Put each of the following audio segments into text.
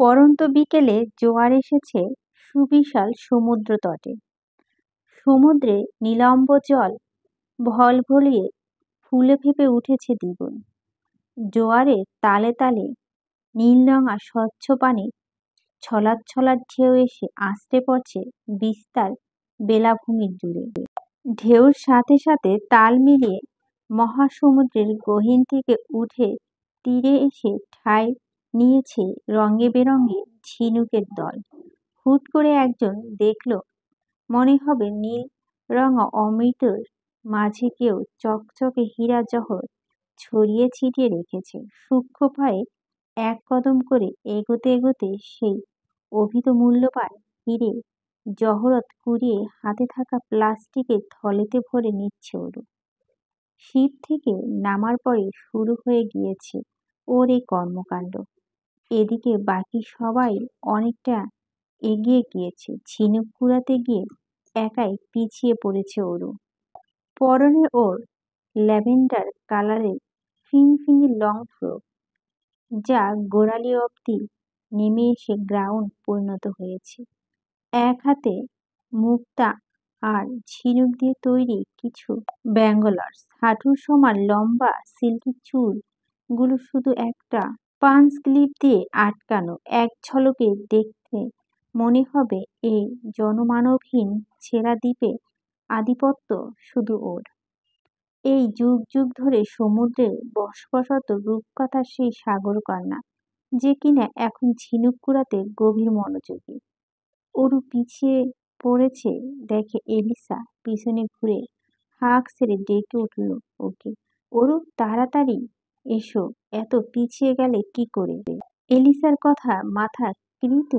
পড়ন্ত বিকেলে জোয়ার এসেছে সুবিশাল সমুদ্রতটে। সমুদ্রে নিলম্ব জল ভলভলিয়ে ফুলে ফেঁপে উঠেছে দ্বিগুণ। জোয়ারে তালে তালে নীলরঙা স্বচ্ছ পানি ছলাৎ ছলাৎ ঢেউ এসে আছড়ে পড়ছে বিস্তার বেলাভূমির জুড়ে। ঢেউর সাথে সাথে তাল মিলিয়ে মহাসমুদ্রের গহীন থেকে উঠে তীরে এসে ঠাঁই নিয়েছে রঙে বেরঙে ঝিনুকের দল। হুট করে একজন দেখল, মনে হবে নীল রঙা অমৃতের মাঝে কেউ চকচকে হীরা জহর ছড়িয়ে ছিটিয়ে রেখেছে। সূক্ষ্ম পায়ে এক কদম করে এগোতে এগোতে সেই অভিত মূল্যবান হীরে জহরত কুড়িয়ে হাতে থাকা প্লাস্টিকের থলেতে ভরে নিচ্ছে ওরু। শিপ থেকে নামার পরে শুরু হয়ে গিয়েছে ওর এই কর্মকাণ্ড। এদিকে বাকি সবাই অনেকটা এগিয়ে গিয়েছে। ঝিনুক কুড়াতে গিয়ে একাই পিছিয়ে পড়েছে ওরু। পরনে ওর ল্যাভেন্ডার কালারের ফিনফিনে লং ফ্রক, যা গোড়ালি অব্দি নেমে এসে গ্রাউন্ড পরিণত হয়েছে। এক হাতে মুক্তা আর ঝিনুক দিয়ে তৈরি কিছু ব্যাঙ্গলার্স। হাঁটুর সমান লম্বা সিল্কি চুল গুলো শুধু একটা পাঞ্চ ক্লিপ দিয়ে আটকানো। এক ঝলকে দেখতে মনে হবে এই জনমানবহীন ছেঁড়া দ্বীপে আধিপত্য শুধু ওর। এই যুগ যুগ ধরে সমুদ্রের বশবশত রূপকথার সেই সাগরকন্যা, যে কিনা এখন ঝিনুক কুড়াতে গভীর মনোযোগী। ওরু পিছিয়ে পড়েছে দেখে এলিসা পিছনে ঘুরে হাঁক ছেড়ে ডেকে উঠল ওকে, ওরু তাড়াতাড়ি এসো, এত পিছিয়ে গেলে কি করে। এলিসার কথা মাথা কৃত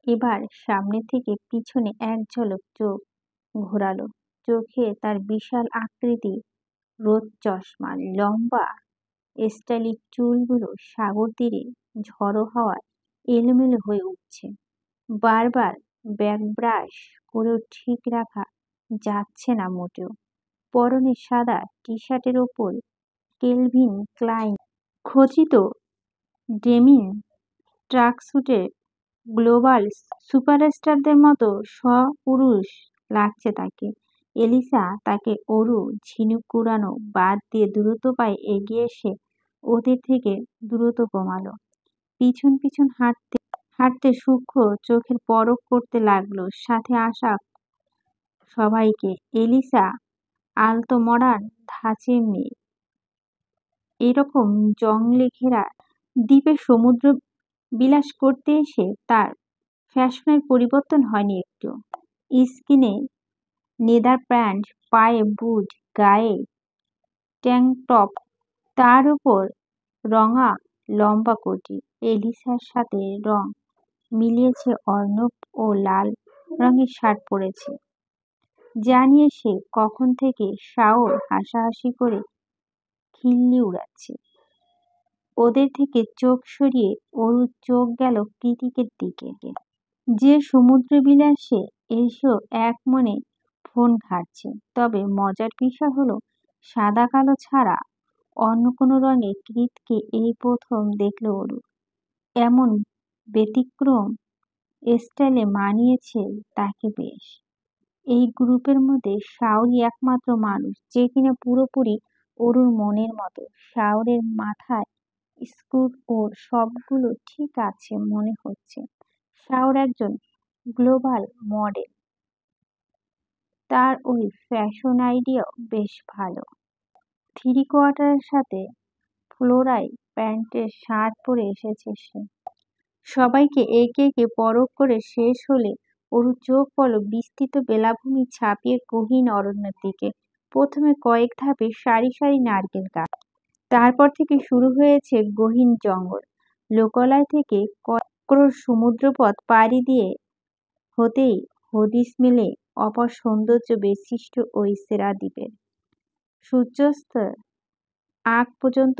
এবার সামনে থেকে পিছনে এক ঝলক চোখ ঘোরালো। চোখে তার বিশাল আকৃতি, রোদ চশমা, লম্বা স্টাইলিশ চুলগুলো সাগর তীরে ঝড়ো হাওয়ায় এলোমেলো হয়ে উঠছে। বারবার ব্যাক ব্রাশ করেও ঠিক রাখা যাচ্ছে না মোটেও। পরনে সাদা টি শার্টের ওপর কেলভিন ক্লাইন খচিত ডেনিম ট্রাকস্যুটে গ্লোবাল সুপারস্টারদের মতো সপুরুষ লাগছে তাকে। এলিসা তাকে ওরু ঝিনুক কুড়ানো বাদ দিয়ে দ্রুত পায়ে এগিয়ে এসে ওদের থেকে দূরত্ব কমালো। পিছন পিছন হাঁটতে হাঁটতে সূক্ষ্ম চোখের পরখ করতে লাগলো সাথে আসা সবাইকে। এলিসা আলতো মডার্ন ধাঁচের মেয়ে। এরকম জংলে ঘেরা দ্বীপে সমুদ্র বিলাস করতে এসে তার ফ্যাশনের পরিবর্তন হয়নি একটু। স্কিনে লেদার প্যান্ট, পায়ে বুট, গায়ে ট্যাঙ্ক টপ, তার উপর রঙা লম্বা কোটি। এলিসার সাথে রং মিলিয়েছে অর্ণব ও লাল রঙের শার্ট পরেছে, যা নিয়ে সে কখন থেকে শাওর হাসাহাসি করে খিল্লি উড়াচ্ছে। ওদের থেকে চোখ সরিয়ে ওরুর চোখ গেল কৃতিকের দিকে, যে সমুদ্র বিলাসে এসেও এক মনে ফোন ঘাঁটছে। তবে মজার বিষয় হলো, সাদা কালো ছাড়া অন্য কোনো রঙে কৃতকে এই প্রথম দেখল ওরু। এমন ব্যতিক্রম স্টাইলে মানিয়েছে তাকে বেশ। এই গ্রুপের মধ্যে শাওরই একমাত্র মানুষ যে কিনা পুরোপুরি ওরুর মনের মতো। শাওরের মাথায় স্ক্রুড, ওর সবগুলো ঠিক আছে মনে হচ্ছে। শাওর একজন গ্লোবাল মডেল, তার ওই ফ্যাশন আইডিয়াও বেশ ভালো। থ্রি কোয়ার্টারের সাথে ফ্লোরাল প্যান্টের শার্ট পরে এসেছে সে। সবাইকে একে একে পরখ করে শেষ হলে ওরু চোখ পড়ল বিস্তৃত বেলাভূমি ছাপিয়ে গহীন অরণ্যের দিকে। প্রথমে কয়েক ধাপে সারি সারি নারকেল গাছ, তারপর থেকে শুরু হয়েছে গহীন জঙ্গল। লোকালয় থেকে কয়েক সমুদ্রপথ পাড়ি দিয়ে হতেই হদিস মেলে অপার সৌন্দর্য বিশিষ্ট ওই সেরা দ্বীপের। সূর্যাস্তের আগ পর্যন্ত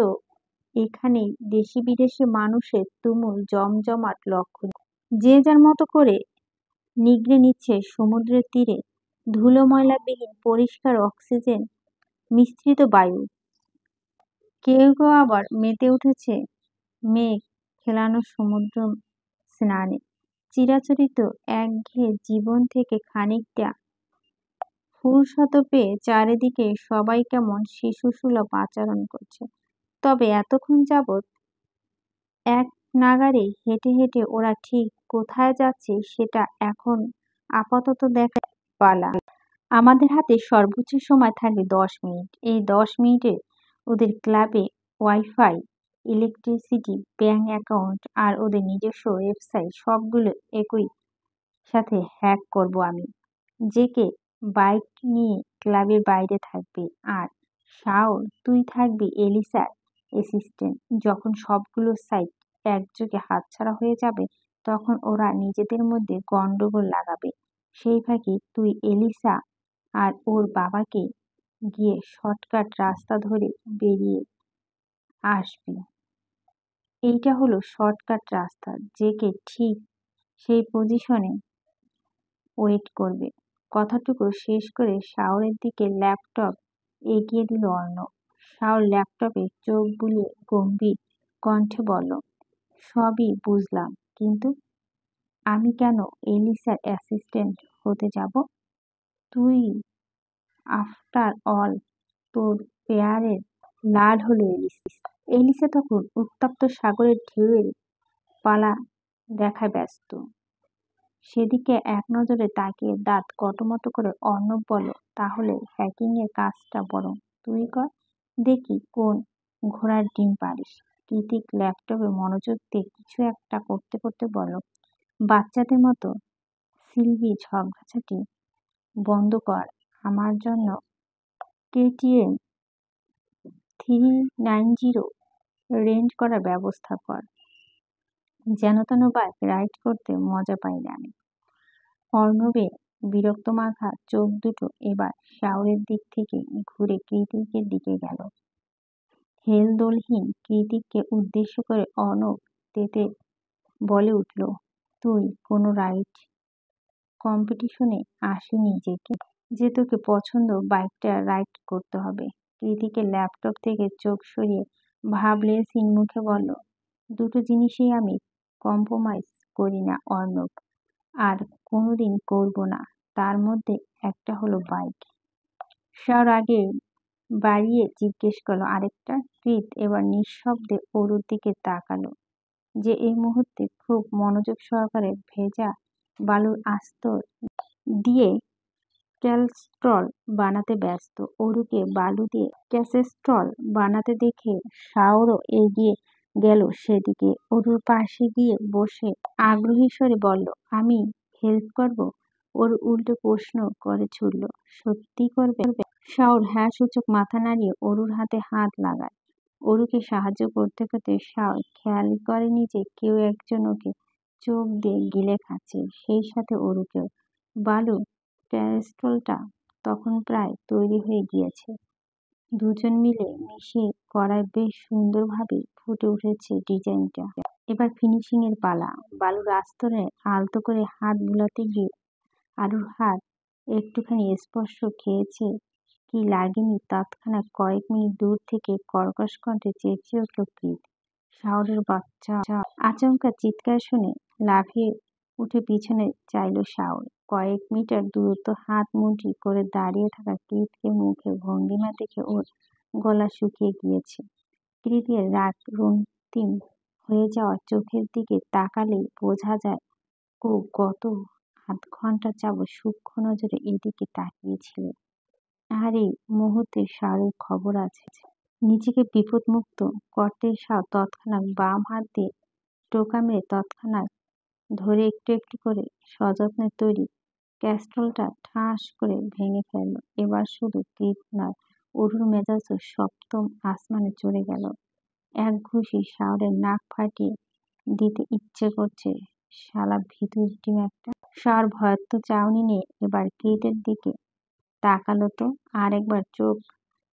এখানেই দেশি বিদেশি মানুষের তুমুল জমজমাট লক্ষ্য। যে যার মতো করে নিগড়ে নিচ্ছে সমুদ্রের তীরে ধুলো ময়লাবিহীন পরিষ্কার অক্সিজেন মিশ্রিত বায়ু। কেউ কেউ আবার মেতে উঠেছে মেঘ খেলানো সমুদ্র স্নানে, চিরাচরিত একঘেয়ে জীবন থেকে খানিকটা ফুরসত পেয়ে চারিদিকে সবাই কেমন শিশুসুলভ আচরণ করছে। তবে এতক্ষণ যাবৎ এক নাগাড়ে হেঁটে হেঁটে ওরা ঠিক কোথায় যাচ্ছে সেটা এখন আপাতত দেখার পালা। আমাদের হাতে সর্বোচ্চ সময় থাকবে 10 মিনিট। এই 10 মিনিটে ওদের ক্লাবে ওয়াইফাই, ইলেকট্রিসিটি, ব্যাংক অ্যাকাউন্ট আর ওদের নিজস্ব ওয়েবসাইট সবগুলো একই সাথে হ্যাক করব আমি। জেকে বাইক নিয়ে ক্লাবের বাইরে থাকবে, আর শাওন তুই থাকবি এলিসার অ্যাসিস্ট্যান্ট। যখন সবগুলো সাইট একযোগে হাতছাড়া হয়ে যাবে তখন ওরা নিজেদের মধ্যে গন্ডগোল লাগাবে। সেই ফাঁকে তুই এলিসা আর ওর বাবাকে গিয়ে শর্টকাট রাস্তা ধরে বেরিয়ে আসবি। এইটা হলো শর্টকাট রাস্তা। জেকে ঠিক সেই পজিশনে ওয়েট করবে। কথাটুকু শেষ করে শাওনের দিকে ল্যাপটপ এগিয়ে দিল অর্ণব। শাওন ল্যাপটপে চোখ বুলিয়ে গম্ভীর কণ্ঠে বলল, সবই বুঝলাম, কিন্তু আমি কেন এলিসার অ্যাসিস্ট্যান্ট হতে যাব? তুই আফটার অল তোর পেয়ারের লাল হলো এলিসা। এলিসা তখন উত্তপ্ত সাগরের ঢেউয়ের পালা দেখায় ব্যস্ত। সেদিকে এক নজরে তাকিয়ে দাঁত কটমট করে অর্ণব বলল, তাহলে হ্যাকিংয়ের কাজটা বরং তুই কর, দেখি কোন ঘোড়ার ডিম পারিস। কৃতিক ল্যাপটপে মনোযোগ দিয়ে কিছু একটা করতে করতে বলল, বাচ্চাদের মতো সিলবি ঝগড়াঝাটি বন্ধ কর, আমার জন্য কেটিএম 390 রেন্ট করার ব্যবস্থা কর। যেন তেন বাইক রাইড করতে মজা পাই না আমি। অর্ণবের বিরক্তমাখা চোখ দুটো এবার শাওনের দিক থেকে ঘুরে কৃতিকের দিকে গেল। হেলদোলহীন কৃতিককে উদ্দেশ্য করে অর্ণব তেতে বলে উঠল, তুই কোনো রাইড কম্পিটিশনে আসিনি যে তোকে পছন্দ বাইকটা রাইড করতে হবে। কৃতিকের ল্যাপটপ থেকে চোখ সরিয়ে ভাবলেশহীন মুখে বলল, দুটো জিনিসেই আমি কম্প্রোমাইজ করি না অর্ণব, আর কোনোদিন করব না। তার মধ্যে একটা হলো বাইক। শাওর আগে বাড়িয়ে জিজ্ঞেস করলো, আরেকটা? কৃত এবার নিঃশব্দে অরুর দিকে তাকালো, যে এই মুহূর্তে খুব মনোযোগ সহকারে ভেজা বালুর আস্তর দিয়ে ক্যাসেস্ট্রল বানাতে ব্যস্ত। অরুকে বালু দিয়ে ক্যাসেস্ট্রল বানাতে দেখে শাওরও এগিয়ে গেল সেদিকে। অরুর পাশে গিয়ে বসে আগ্রহী স্বরে বলল, আমি হেল্প করব? ওর উল্টো প্রশ্ন করে ছুড়ল, সত্যি করবে? শাওর হ্যাঁ সূচক মাথা নাড়িয়ে অরুর হাতে হাত লাগায়। অরুকে সাহায্য করতে করতে শাওর খেয়ালই করেনি যে কেউ একজন ওকে চোখ দিয়ে গিলে খাচ্ছে, সেই সাথে অরুকেও। বালু ক্যাসেস্ট্রলটা তখন প্রায় তৈরি হয়ে গিয়েছে। দুজন মিলে মিশিয়ে করায় বেশ সুন্দরভাবে ফুটে উঠেছে ডিজাইনটা। এবার ফিনিশিং এর পালা। বালুর আস্তরে আলতো করে হাত বুলাতে গিয়ে আলুর হাত একটুখানি স্পর্শ খেয়েছে কি লাগেনি তৎক্ষণাৎ কয়েক মিনিট দূর থেকে কর্কশ কণ্ঠে চেঁচিয়ে উঠল কৃত, শাওরের বাচ্চা! আচমকা চিৎকার শুনে লাফিয়ে উঠে পিছনে চাইল শাওর। কয়েক মিটার দূরত্ব হাত মুঠি করে দাঁড়িয়ে থাকা কৃতকে মুখের ভঙ্গিমা দেখে ওর গলা শুকিয়ে গিয়েছে। কৃতের রাগ রক্তিম হয়ে যাওয়া চোখের দিকে তাকালেই বোঝা যায় ও গত আধঘণ্টা যাবৎ সূক্ষ্ম নজরে এদিকে তাকিয়েছিল। আর এই মুহূর্তে শাওরের খবর আছে। নিজেকে বিপদমুক্ত করতে শাও তৎক্ষণাৎ বাম হাত দিয়ে টোকা মেরে তৎক্ষণাৎ ধরে একটু একটু করে সযত্নে তৈরি ক্যাস্ট্রলটা ঠাস করে ভেঙে ফেলল। এবার শুধু কৃত নয়, অরুর মেজাজও সপ্তম আসমানে চড়ে গেল। এক ঘুষি শাওরের নাক ফাটিয়ে দিতে ইচ্ছে করছে, শালা ভিতুর ডিম একটা। শাওর ভয়ত্ব চাউনি নিয়ে এবার কৃতের দিকে তাকালো তো আর একবার চোখ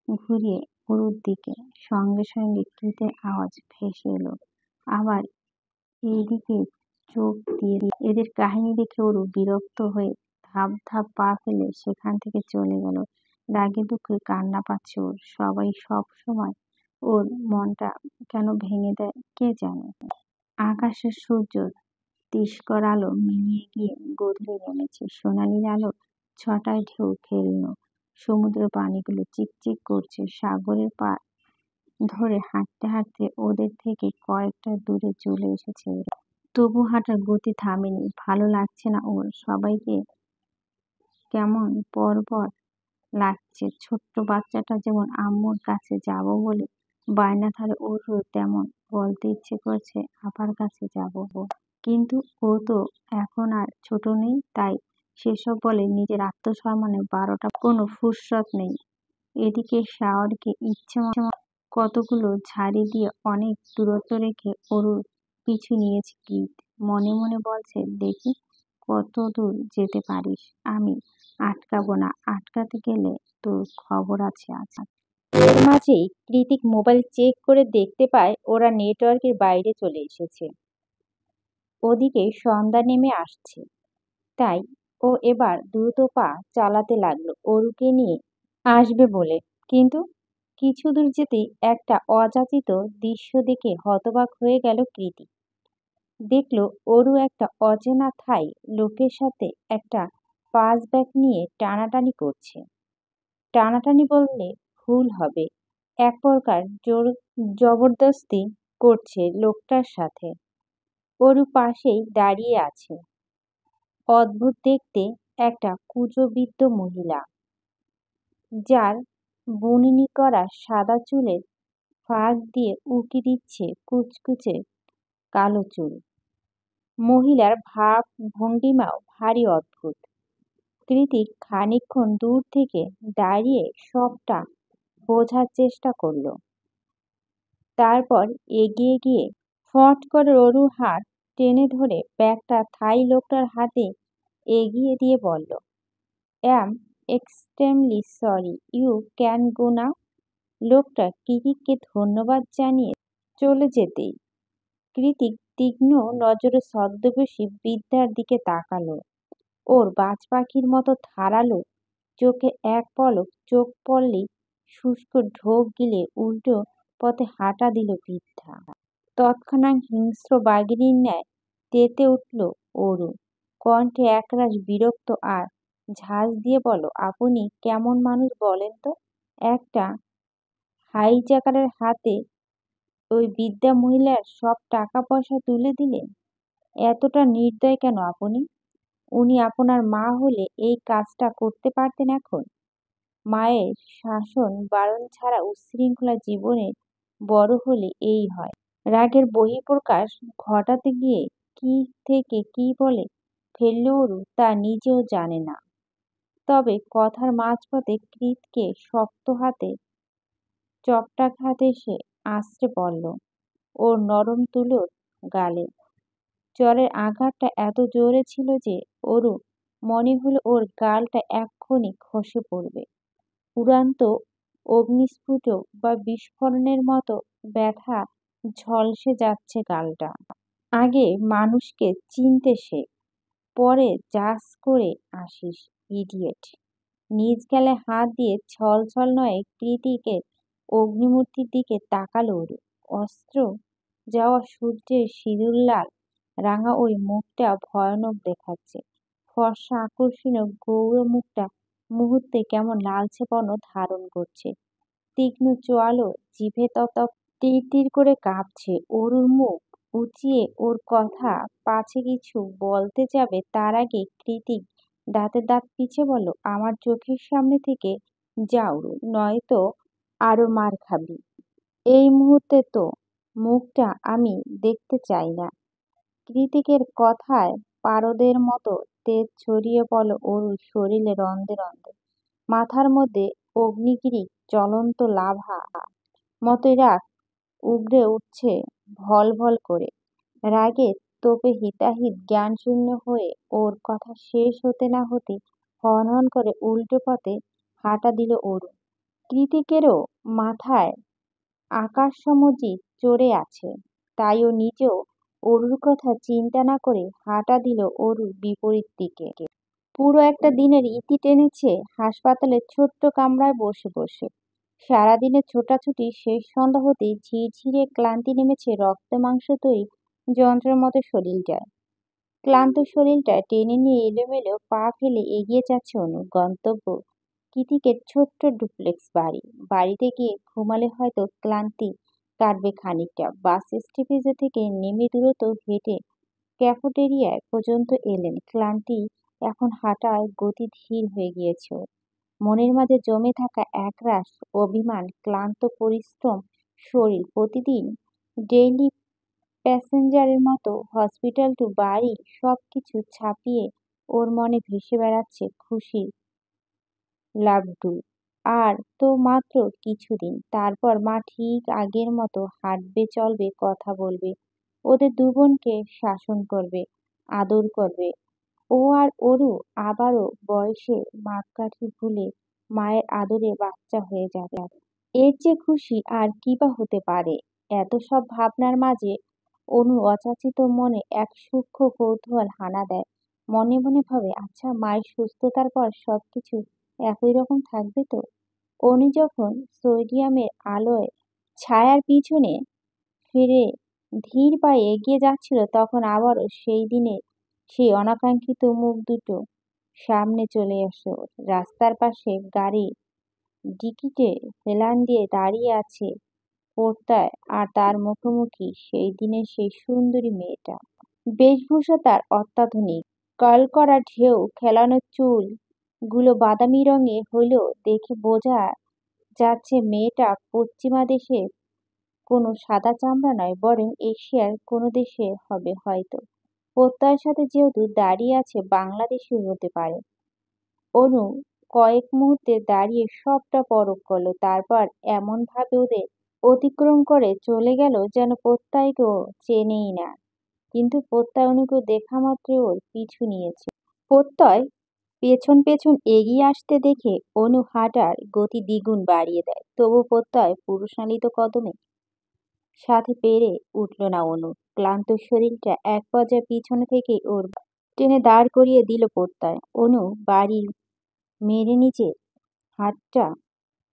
ঘুরিয়ে অরুর দিকে। সঙ্গে সঙ্গে কৃতের আওয়াজ ভেসে এলো, আবার এইদিকে চোখ দিয়ে। এদের কাহিনী দেখে অরু বিরক্ত হয়ে ধাপ ধাপ পা ফেলে সেখান থেকে চলে গেল। রাগে দুঃখে কান্না পাচ্ছে ওর। সবাই সব সময় ওর মনটা কেন ভেঙে দেয় কে জানে। আকাশের সূর্য তিস্কর আলো মিলিয়ে গিয়ে গধূলি নেমেছে। সোনালি আলো ছটায় ঢেউ খেলল, সমুদ্র পানিগুলো চিকচিক করছে। সাগরের পাড় ধরে হাঁটতে হাঁটতে ওদের থেকে কয়েকটা দূরে চলে এসেছে ওরা। তবু হাঁটার গতি থামেনি। ভালো লাগছে না ওর। সবাইকে কেমন পরপর লাগছে। ছোট্ট বাচ্চাটা যেমন আম্মুর কাছে যাব বলে বায়না ধরে, ওরও তেমন বলতে ইচ্ছে করছে আপার কাছে যাব। কিন্তু ও তো এখন আর ছোট নেই, তাই সেসব বলে নিজের আত্মসম্মানে 12টা কোনো ফুরসত নেই। এদিকে শাওরকে ইচ্ছেমতো কতগুলো ঝাড়ি দিয়ে অনেক দূরত্ব রেখে অরুর পিছু নিয়েছে কৃত। মনে মনে বলছে, দেখি কতদূর যেতে পারিস। আমি আটকাবো না, আটকাতে গেলে তোর খবর আছে আজ। এর মাঝেই কৃতিক মোবাইল চেক করে দেখতে পায় ওরা নেটওয়ার্কের বাইরে চলে এসেছে। ওদিকে সন্ধ্যা নেমে আসছে, তাই ও এবার দ্রুত পা চালাতে লাগলো অরুকে নিয়ে আসবে বলে। কিন্তু কিছু দূর যেতেই একটা অযাচিত দৃশ্য দেখে হতবাক হয়ে গেল কৃতি। দেখলো অরু একটা অচেনা থাই লোকের সাথে একটা পাঁচ ব্যাগ নিয়ে টানাটানি করছে। টানাটানি বললে ভুল হবে, এক প্রকার জবরদস্তি করছে লোকটার সাথে। অরু পাশেই দাঁড়িয়ে আছে অদ্ভুত দেখতে একটা কুচবৃদ্ধ মহিলা, যার বুননি করা সাদা চুলের ফাঁক দিয়ে উঁকি দিচ্ছে কুচকুচে কালো চুল। মহিলার ভাব ভঙ্গিমাও ভারী অদ্ভুত। কৃতিক খানিকক্ষণ দূর থেকে দাঁড়িয়ে সবটা বোঝার চেষ্টা করলো। তারপর এগিয়ে গিয়ে ফট করে অরুর হাত টেনে ধরে ব্যাগটা থাই লোকটার হাতে এগিয়ে দিয়ে বলল, am extremely sorry, you can go now. লোকটা কৃতিককে ধন্যবাদ জানিয়ে চলে যেতেই কৃতিক তীক্ষ্ণ নজরে ছদ্মবেশী বৃদ্ধার দিকে তাকালো। ওর বাজ পাখির মতো ধারালো চোখে এক পলক চোখ পড়লেই শুষ্ক ঢোক গিলে উল্টো পথে হাঁটা দিল বৃদ্ধা। তৎক্ষণাৎ হিংস্র বাঘিনীর ন্যায় তেতে উঠল অরু। কণ্ঠে একরাশ বিরক্ত আর ঝাঁজ দিয়ে বলল, আপনি কেমন মানুষ বলেন তো? একটা হাইজ্যাকারের হাতে ওই বৃদ্ধা মহিলার সব টাকা পয়সা তুলে দিলেন। এতটা নির্দয় কেন আপনি? উনি আপনার মা হলে এই কাজটা করতে পারতেন এখন। মায়ের শাসন বারণ ছাড়া উচ্ছৃঙ্খলা জীবনে বড় হলে এই হয়। রাগের বহিঃপ্রকাশ ঘটাতে গিয়ে কি থেকে কি বলে ফেলল অরু তা নিজেও জানে না। তবে কথার মাঝপথে কৃতকে শক্ত হাতে চপটাঘাতে সে আছড়ে পড়ল ওর নরম তুলোর গালে। চরের আঘাতটা এত জোরে ছিল যে অরু মনে হলো ওর গালটা এক্ষুনি খসে পড়বে। উড়ান্ত অগ্নিস্ফুলিঙ্গ বা বিস্ফোরণের মতো ব্যথা ঝলসে যাচ্ছে গালটা। আগে মানুষকে চিনতে শেখ, পরে জাজ করে আসিস, ইডিয়েট। নিজ গালে হাত দিয়ে ছলছল নয় কৃতিকের অগ্নিমূর্তির দিকে তাকালো অরু। অস্ত্র যাওয়া সূর্যের সিঁদুরলাল রাঙা ওই মুখটা ভয়ানক দেখাচ্ছে। ফর্সা আকর্ষণীয় গৌর মুখটা মুহূর্তে কেমন লালচে বর্ণ ধারণ করছে। তীক্ষ্ণ চোয়ালো জিভে তপ তপ তীর তীর করে কাঁপছে। অরুর মুখ উঁচিয়ে ওর কথা পাছে কিছু বলতে যাবে তার আগে কৃতিক দাঁতে দাঁত পিষে বলল, আমার চোখের সামনে থেকে যা অরু, নয়তো আরো মার খাবি। এই মুহূর্তে তো মুখটা আমি দেখতে চাই না। কৃতিকের কথায় পারদের মতো তেজ ছড়িয়ে পড়ল অরুর শরীরে রন্ধে রন্ধে। মাথার মধ্যে অগ্নিগিরি জ্বলন্ত লাভা মতোই রাগ উগরে উঠছে ভল ভল করে। রাগে তোপে হিতাহিত জ্ঞানশূন্য হয়ে ওর কথা শেষ হতে না হতে হন হন করে উল্টো পথে হাঁটা দিল অরু। কৃতিকেরও মাথায় আকাশসম জিদ চড়ে আছে, তাই ও নিজেও অরুর কথা চিন্তা না করে হাঁটা দিল অরুর বিপরীত দিকে। পুরো একটা দিনের ইতি টেনেছে হাসপাতালের ছোট্ট কামরায় বসে বসে। সারাদিনের ছোটাছুটি শেষ সন্ধ্যা হতেই ঝিরঝিরে ক্লান্তি নেমেছে রক্ত মাংস তৈরি যন্ত্রের মতো শরীরটায়। ক্লান্ত শরীরটা টেনে নিয়ে এলোমেলো পা ফেলে এগিয়ে যাচ্ছে অনু। গন্তব্য কৃতিকের ছোট্ট ডুপ্লেক্স বাড়ি। বাড়িতে গিয়ে ঘুমালে হয়তো ক্লান্তি কাটবে খানিকটা। বাস স্টপেজ থেকে নেমে দ্রুত হেঁটে ক্যাফেটেরিয়ায় পর্যন্ত এলেন। ক্লান্তি এখন হাঁটার গতি ধীর হয়ে গিয়েছে ওর। মনের মাঝে জমে থাকা একরাশ অভিমান, ক্লান্ত পরিশ্রম শরীর প্রতিদিন ডেইলি প্যাসেঞ্জারের মতো হসপিটাল টু বাড়ি সবকিছু ছাপিয়ে ওর মনে ভেসে বেড়াচ্ছে খুশির লাড্ডু। আর তো মাত্র কিছুদিন, তারপর মা ঠিক আগের মতো হাঁটবে, চলবে, কথা বলবে, ওদের দুবোনকে শাসন করবে, আদর করবে। ও আর অরু আবারও বয়সে মাপকাঠি ভুলে মায়ের আদরে বাচ্চা হয়ে যাবে। এর চেয়ে খুশি আর কি বা হতে পারে? এত সব ভাবনার মাঝে অনু অযাচিত মনে এক সূক্ষ্ম কৌতূহল হানা দেয়। মনে মনে ভাবে, আচ্ছা মায়ের সুস্থতার পর সবকিছু একই রকম থাকবে তো? অনু যখন সোডিয়ামের আলোয় ছায়ার পিছনে ফিরে ধীর পায়ে এগিয়ে যাচ্ছিল, তখন আবারও সেই দিনের সেই অনাকাঙ্ক্ষিত মুখ দুটো সামনে চলে আসে ওর। রাস্তার পাশে গাড়ির ডিকিতে হেলান দিয়ে দাঁড়িয়ে আছে পোর্তায়, আর তার মুখোমুখি সেই দিনের সেই সুন্দরী মেয়েটা। বেশভূষা তার অত্যাধুনিক, কার্ল করা ঢেউ খেলানো চুল গুলো বাদামি রঙের হলেও দেখে বোঝা যাচ্ছে মেয়েটা পশ্চিমা দেশের কোনো সাদা চামড়া নয়, বরং এশিয়ার কোনো দেশে হবে হয়তো। প্রত্যয়ের সাথে যেহেতু দাঁড়িয়ে আছে, বাংলাদেশিও হতে পারে। অনু কয়েক মুহূর্তে দাঁড়িয়ে সবটা পরখ করলো, তারপর এমন ভাবে ওদের অতিক্রম করে চলে গেল যেন প্রত্যয়কেও চেনেই না। কিন্তু প্রত্যয় অনুকে দেখা মাত্রই ওর পিছু নিয়েছে। প্রত্যয় পেছন পেছন এগিয়ে আসতে দেখে অনু হাঁটার গতি দ্বিগুণ বাড়িয়ে দেয়। তবু প্রত্যয় পুরুষালিত কদমে সাথে পেরে উঠল না অনু। ক্লান্ত শরীরটা এক পর্যায়ে পিছনে থেকেই ওর টেনে দাঁড় করিয়ে দিল প্রত্যয়। অনু বাড়ির মেরে নিচে হাতটা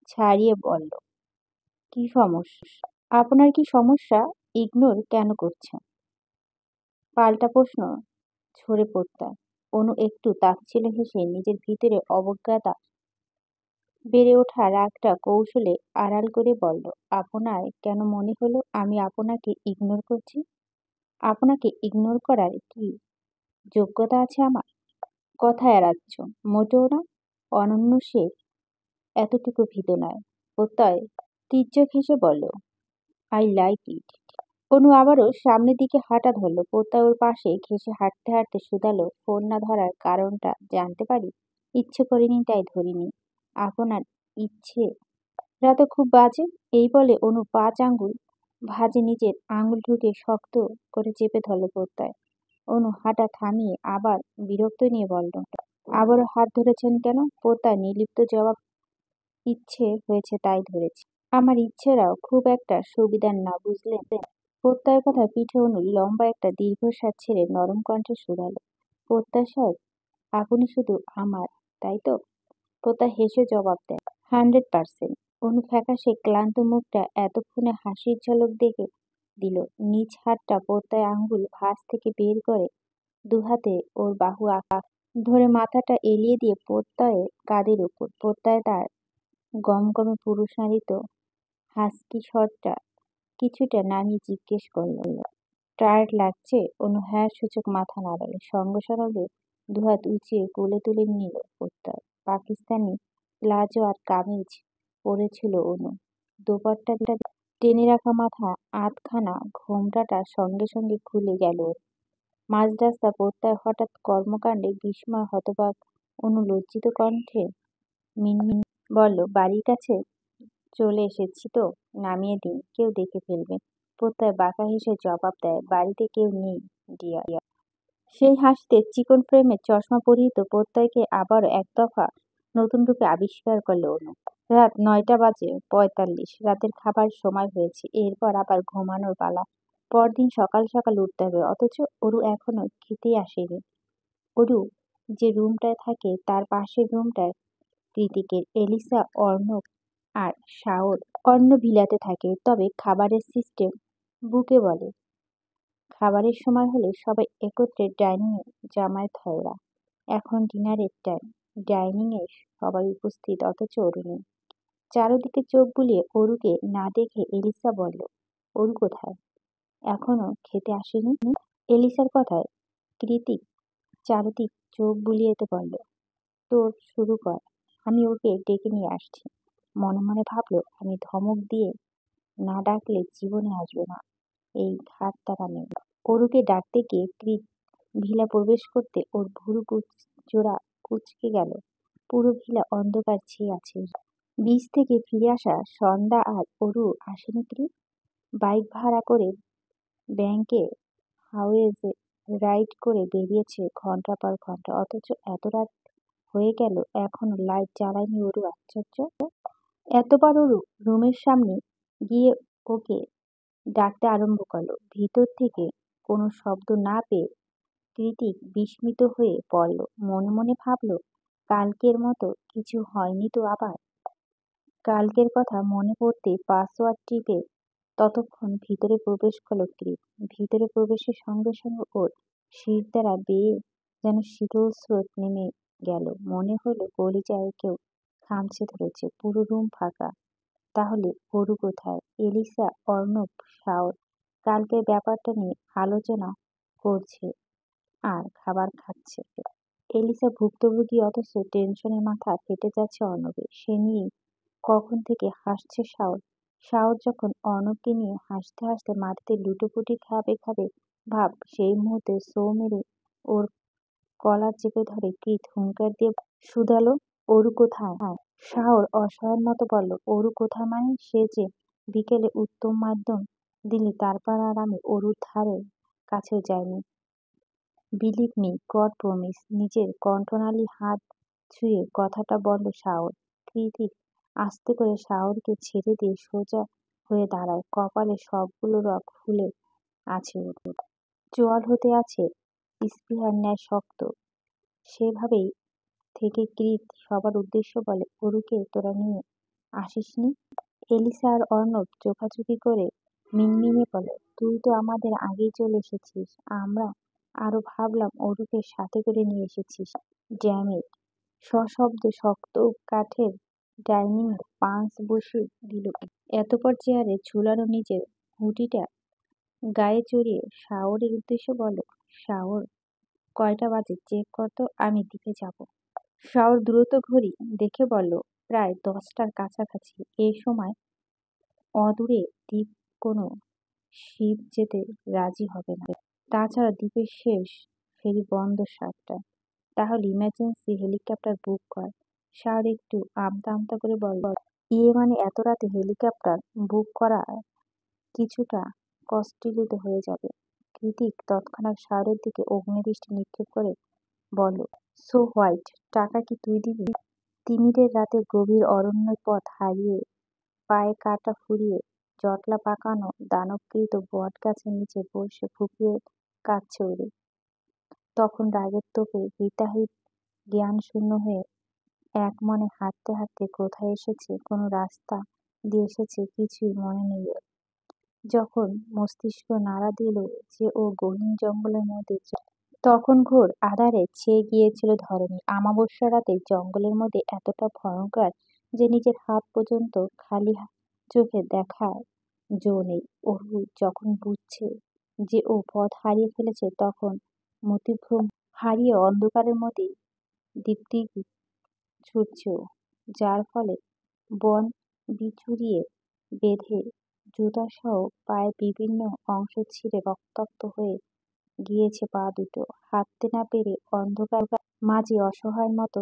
ছাড়িয়ে বলল, কি সমস্যা? আপনার কি সমস্যা? ইগনোর কেন করছেন? পাল্টা প্রশ্ন ছড়ে প্রত্যয়। অনু একটু তাচ্ছিল্য হেসে নিজের ভিতরে অবজ্ঞাতা বেড়ে ওঠা রাগটা কৌশলে আড়াল করে বলল, আপনার কেন মনে হলো আমি আপনাকে ইগনোর করছি? আপনাকে ইগনোর করার কি যোগ্যতা আছে আমার? কথা এড়াচ্ছ? মোটেও না। অনন্য সে এতটুকু ভীত নয়। প্রত্যয় তীর্যক হেসে বলল, আই লাইক ইট। অনু আবারও সামনের দিকে হাঁটা ধরল। প্রত্যয় ওর পাশে ঘেঁষে হাঁটতে হাঁটতে শুধালো, ফোন না ধরার কারণটা জানতে পারি? ইচ্ছে করিনি তাই ধরিনি। আপনার ইচ্ছেটা তো খুব বাজে। এই বলে অনু 5 আঙ্গুল ভাঁজে নিজের আঙুল ঢুকে শক্ত করে চেপে ধরল প্রত্যয়। অনু হাঁটা থামিয়ে আবার বিরক্ত নিয়ে বলল, আবারও হাত ধরেছেন কেন? প্রত্যয় নির্লিপ্ত জবাব, ইচ্ছে হয়েছে তাই ধরেছি। আমার ইচ্ছেরাও খুব একটা সুবিধার না, বুঝলেন? প্রত্যয়ের কথা পিঠে অনু লম্বা একটা দীর্ঘশ্বাস ছেড়ে নরম কণ্ঠে শুধালো, প্রত্যয় সাহেব, আপনি শুধু আমার, তাই তো? প্রত্যয় হেসে জবাব দেয়, 100%। অনু ফ্যাকাশে ক্লান্ত মুখটা এতক্ষণে হাসির ঝলক দেখে দিল। নিজ হাতটা প্রত্যয় আঙ্গুল ভাঁজ থেকে বের করে দুহাতে ওর বাহু আঁকা ধরে মাথাটা এলিয়ে দিয়ে প্রত্যয়ের কাঁধের উপর। প্রত্যয় তার গমগমে পুরুষালিত হাস্কি স্বরটা কিছুটা নামিয়ে জিজ্ঞেস করল, টায়ার্ড লাগছে? অনু হ্যাঁ সূচক মাথা নাড়ালো। সঙ্গে সঙ্গে দুহাত উঁচিয়ে কোলে তুলে নিল প্রত্যয়। পাকিস্তানি প্লাজো আর কামিজ পরেছিল অনু। দোপাট্টাটা টেনে রাখা মাথা আধখানা ঘোমটাটা সঙ্গে সঙ্গে খুলে গেল ওর। মাঝ রাস্তা প্রত্যয় হঠাৎ কর্মকাণ্ডে বিস্ময় হতবাক। অনু লজ্জিত কণ্ঠে মিনমিন বলল, বাড়ির কাছে চলে এসেছি তো, নামিয়ে দিন, কেউ দেখে ফেলবে। প্রত্যয় বাঁকা হেসে জবাব দেয়, বাড়িতে কেউ নেই ডিয়ার। সেই হাসিতে চিকন ফ্রেমের চশমা পরিহিত প্রত্যয়কে আবারও এক দফা নতুন রূপে আবিষ্কার করল অনু। রাত 9টা বাজে 45। রাতের খাবার সময় হয়েছে। এরপর আবার ঘুমানোর পালা। পরদিন সকাল সকাল উঠতে হবে। অথচ অরু এখনো খেতেই আসেনি। অরু যে রুমটায় থাকে তার পাশের রুমটায় কৃতিকের, এলিসা, অর্ণব আর শাওর অন্য ভিলাতে থাকে। তবে খাবারের সিস্টেম বুকে বলে খাবারের সময় হলে সবাই একত্রে ডাইনিংয়ে জামায়াত হয় ওরা। এখন ডিনারের টাইম। ডাইনিংয়ে সবাই উপস্থিত, অথচ অরু নেই। চারদিকে চোখ বুলিয়ে অরুকে না দেখে এলিসা বলল, অরু কোথায়? এখনো খেতে আসেনি? এলিসার কথায় কৃতিক চারদিক চোখ বুলিয়েতে বলল, তোর শুরু কর, আমি ওকে ডেকে নিয়ে আসছি। মনে মনে ভাবল, আমি ধমক দিয়ে না ডাকলে জীবনে আসবে না এই ঘাড়তারা মেয়ে। অরুকে ডাকতে গিয়ে কৃত ভিলা প্রবেশ করতে ওর ভুরু জোড়া কুঁচকে গেল। পুরো ভিলা অন্ধকার ছেয়ে আছে। বীজ থেকে ফিরে আসা সন্ধ্যা আর অরু আসেনি। কৃত বাইক ভাড়া করে ব্যাংকে হাওয়েজে রাইড করে বেরিয়েছে ঘন্টা পর ঘন্টা, অথচ এত রাত হয়ে গেল এখনো লাইট জ্বালায়নি অরু। আশ্চর্য! এতবার অরু রুমের সামনে গিয়ে ওকে ডাকতে আরম্ভ করলো। ভিতর থেকে কোনো শব্দ না পেয়ে কৃতিক বিস্মিত হয়ে পড়ল। মনে মনে ভাবল, কালকের মতো কিছু হয়নি তো আবার? কালকের কথা মনে পড়তেই পাসওয়ার্ড টিপে ততক্ষণ ভিতরে প্রবেশ করল কৃত। ভিতরে প্রবেশের সঙ্গে সঙ্গে ওর শিরদাঁড়া বেয়ে যেন শীতল স্রোত নেমে গেল। মনে হলো কলিজায় কেউ খামচে ধরেছে। পুরো রুম ফাঁকা। তাহলে অরু কোথায়? এলিসা, অর্ণব, শাওর কালকের ব্যাপারটা নিয়ে আলোচনা করছে আর খাবার খাচ্ছে। এলিসা ভুক্তভোগী, অথচ টেনশনে মাথা ফেটে যাচ্ছে অর্ণবের। সে নিয়েই কখন থেকে হাসছে শাওর। শাওর যখন অর্ণবকে নিয়ে হাসতে হাসতে মাটিতে লুটোপুটি খাবে খাবে ভাব, সেই মুহূর্তে সৌ মেরে ওর কলার চেপে ধরে কৃত হুঙ্কার দিয়ে শুধালো, অরু কোথায়? শাওর অসহায়ের মতো বলল, অরু কোথায় মানে? সে যে বিকেলে উত্তম মাধ্যম দিলে, তারপর আর আমি অরুর ধারে কাছেও যাইনি। Believe me, god promise. নিজের কণ্ঠনালী হাত ছুঁয়ে কথাটা বলল শাওর। কৃতিক আস্তে করে শাওরকে ছেড়ে দিয়ে সোজা হয়ে দাঁড়ায়। কপালে সবগুলো রগ ফুলে আছে ওর। চোয়াল হতে আছে স্পৃহার ন্যায় শক্ত। সেভাবেই থেকে কৃত সবার উদ্দেশ্য বলে, অরুকে তোরা নিয়ে আসিসনি? এলিসা আর অর্ণব চোখাচোখি করে মিনমিনে বলে, তুই তো আমাদের আগেই চলে এসেছিস। আমরা আরো ভাবলাম অরুকে সাথে করে নিয়ে এসেছিস। Damn it! সশব্দে শক্ত কাঠের ডাইনিং পাঞ্চ বসিয়ে দিল। এতপর চেয়ারে ঝুলানো নিজের হুডিটা গায়ে চড়িয়ে শাওরের উদ্দেশ্য বলল, শাওর, কয়টা বাজে চেক কর তো, আমি দ্বীপে যাব। শাওর দ্রুত ঘড়ি দেখে বলল, প্রায় 10টার কাছাকাছি। এই সময় অদূরে দ্বীপ কোনো শিপ যেতে রাজি হবে না। তাছাড়া দ্বীপের শেষ ফেরি বন্ধ 7টায়। তাহলে ইমার্জেন্সি হেলিকপ্টার বুক কর। শাওর একটু আমতা আমতা করে বলল, ইয়ে মানে এত রাতে হেলিকপ্টার বুক করা কিছুটা কস্টলি তো হয়ে যাবে। কৃতিক তৎক্ষণাৎ শাওরের দিকে অগ্নিদৃষ্টি নিক্ষেপ করে বলল, সো হোয়াইট, টাকা কি তুই দিবি? তিমিরের রাতে গভীর অরণ্যের পথ হারিয়ে পায়ে কাঁটা ফুরিয়ে জটলা পাকানো দানবকৃত বট গাছের নিচে বসে ফুঁপিয়ে কাঁদছে ওরে। তখন রাগের তোপে হিতাহিত জ্ঞানশূন্য হয়ে এক মনে হাঁটতে হাঁটতে কোথায় এসেছে, কোনো রাস্তা দিয়ে এসেছে, কিছুই মনে নেই ওর। যখন মস্তিষ্ক নাড়া দিল যে ও গহীন জঙ্গলের মধ্যে, তখন ঘোর আঁধারে ছেয়ে গিয়েছিল ধরণী। আমাবস্যা রাতে জঙ্গলের মধ্যে এতটা ভয়ঙ্কর যে নিজের হাত পর্যন্ত খালি চোখে দেখার জো নেই। অরু যখন বুঝছে যে ও পথ হারিয়ে ফেলেছে, তখন মতিভ্রম হারিয়ে অন্ধকারের মধ্যে দীপ্তি ছুটছে ও, যার ফলে বন বিচুরিয়ে বেঁধে জুতাসহ পায়ের বিভিন্ন অংশ ছিঁড়ে রক্তাক্ত হয়ে গিয়েছে পা দুটো। হাঁটতে না পেরে অন্ধকার মাঝে অসহায়ের মতো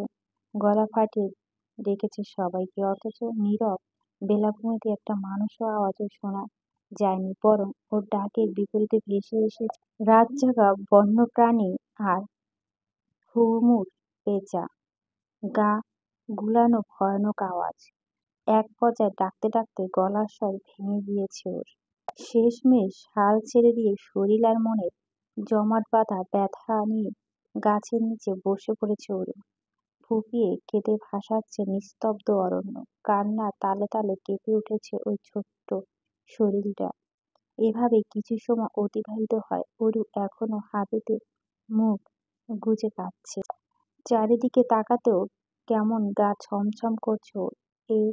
গলা ফাটিয়ে ডেকেছে সবাইকে, অথচ নীরব বেলাভূমিতে একটা মানুষও আওয়াজও শোনা যায়নি। বরং ওর ডাকের বিপরীতে ভেসে এসেছে রাতজাগা বন্যপ্রাণী আর হুড়মুড় পেঁচা গা গুলানো ভয়ানক আওয়াজ। এক পর্যায়ে ডাকতে ডাকতে গলার স্বর ভেঙে গিয়েছে ওর। শেষমেশ হাল ছেড়ে দিয়ে শরীর আর মনের জমাট বাঁধা ব্যথা নিয়ে গাছের নিচে বসে পড়েছে ওরু। ফুঁপিয়ে কেঁদে ভাসাচ্ছে নিস্তব্ধ অরণ্য। কান্নার তালে তালে কেঁপে উঠেছে ওই ছোট্ট শরীরটা। এভাবে কিছু সময় অতিবাহিত হয়। অরু এখনো হাঁটুতে মুখ গুজে কাঁদছে। চারিদিকে তাকাতেও কেমন গা ছমছম করছে ওর। এই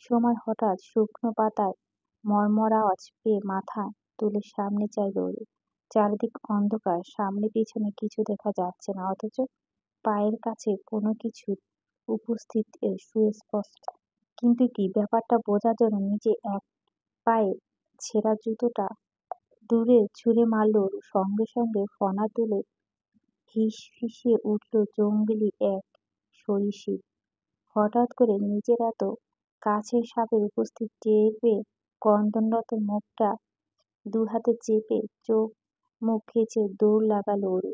সময় হঠাৎ শুকনো পাতায় মর্মর আওয়াজ পেয়ে মাথা তুলে সামনে চাইল ওরু। চারিদিক অন্ধকার, সামনে পিছনে কিছু দেখা যাচ্ছে না, অথচ পায়ের কাছে কোনো কিছু উপস্থিত সুস্পষ্ট। কিন্তু কি ব্যাপারটা বোঝার জন্য নিজে এক পায়ে ছেঁড়া জুতোটা দূরে ছুঁড়ে মারল ওরু। সঙ্গে সঙ্গে ফনা তুলে হিসফিসিয়ে উঠল জংলি এক সরীসৃপ। হঠাৎ করে নিজের এত কাছের সাপের উপস্থিতি টের পেয়ে ক্রন্দনরত মুখটা দুহাতে চেপে চোখ মুখ খেচে দৌড় লাগাল ওরু।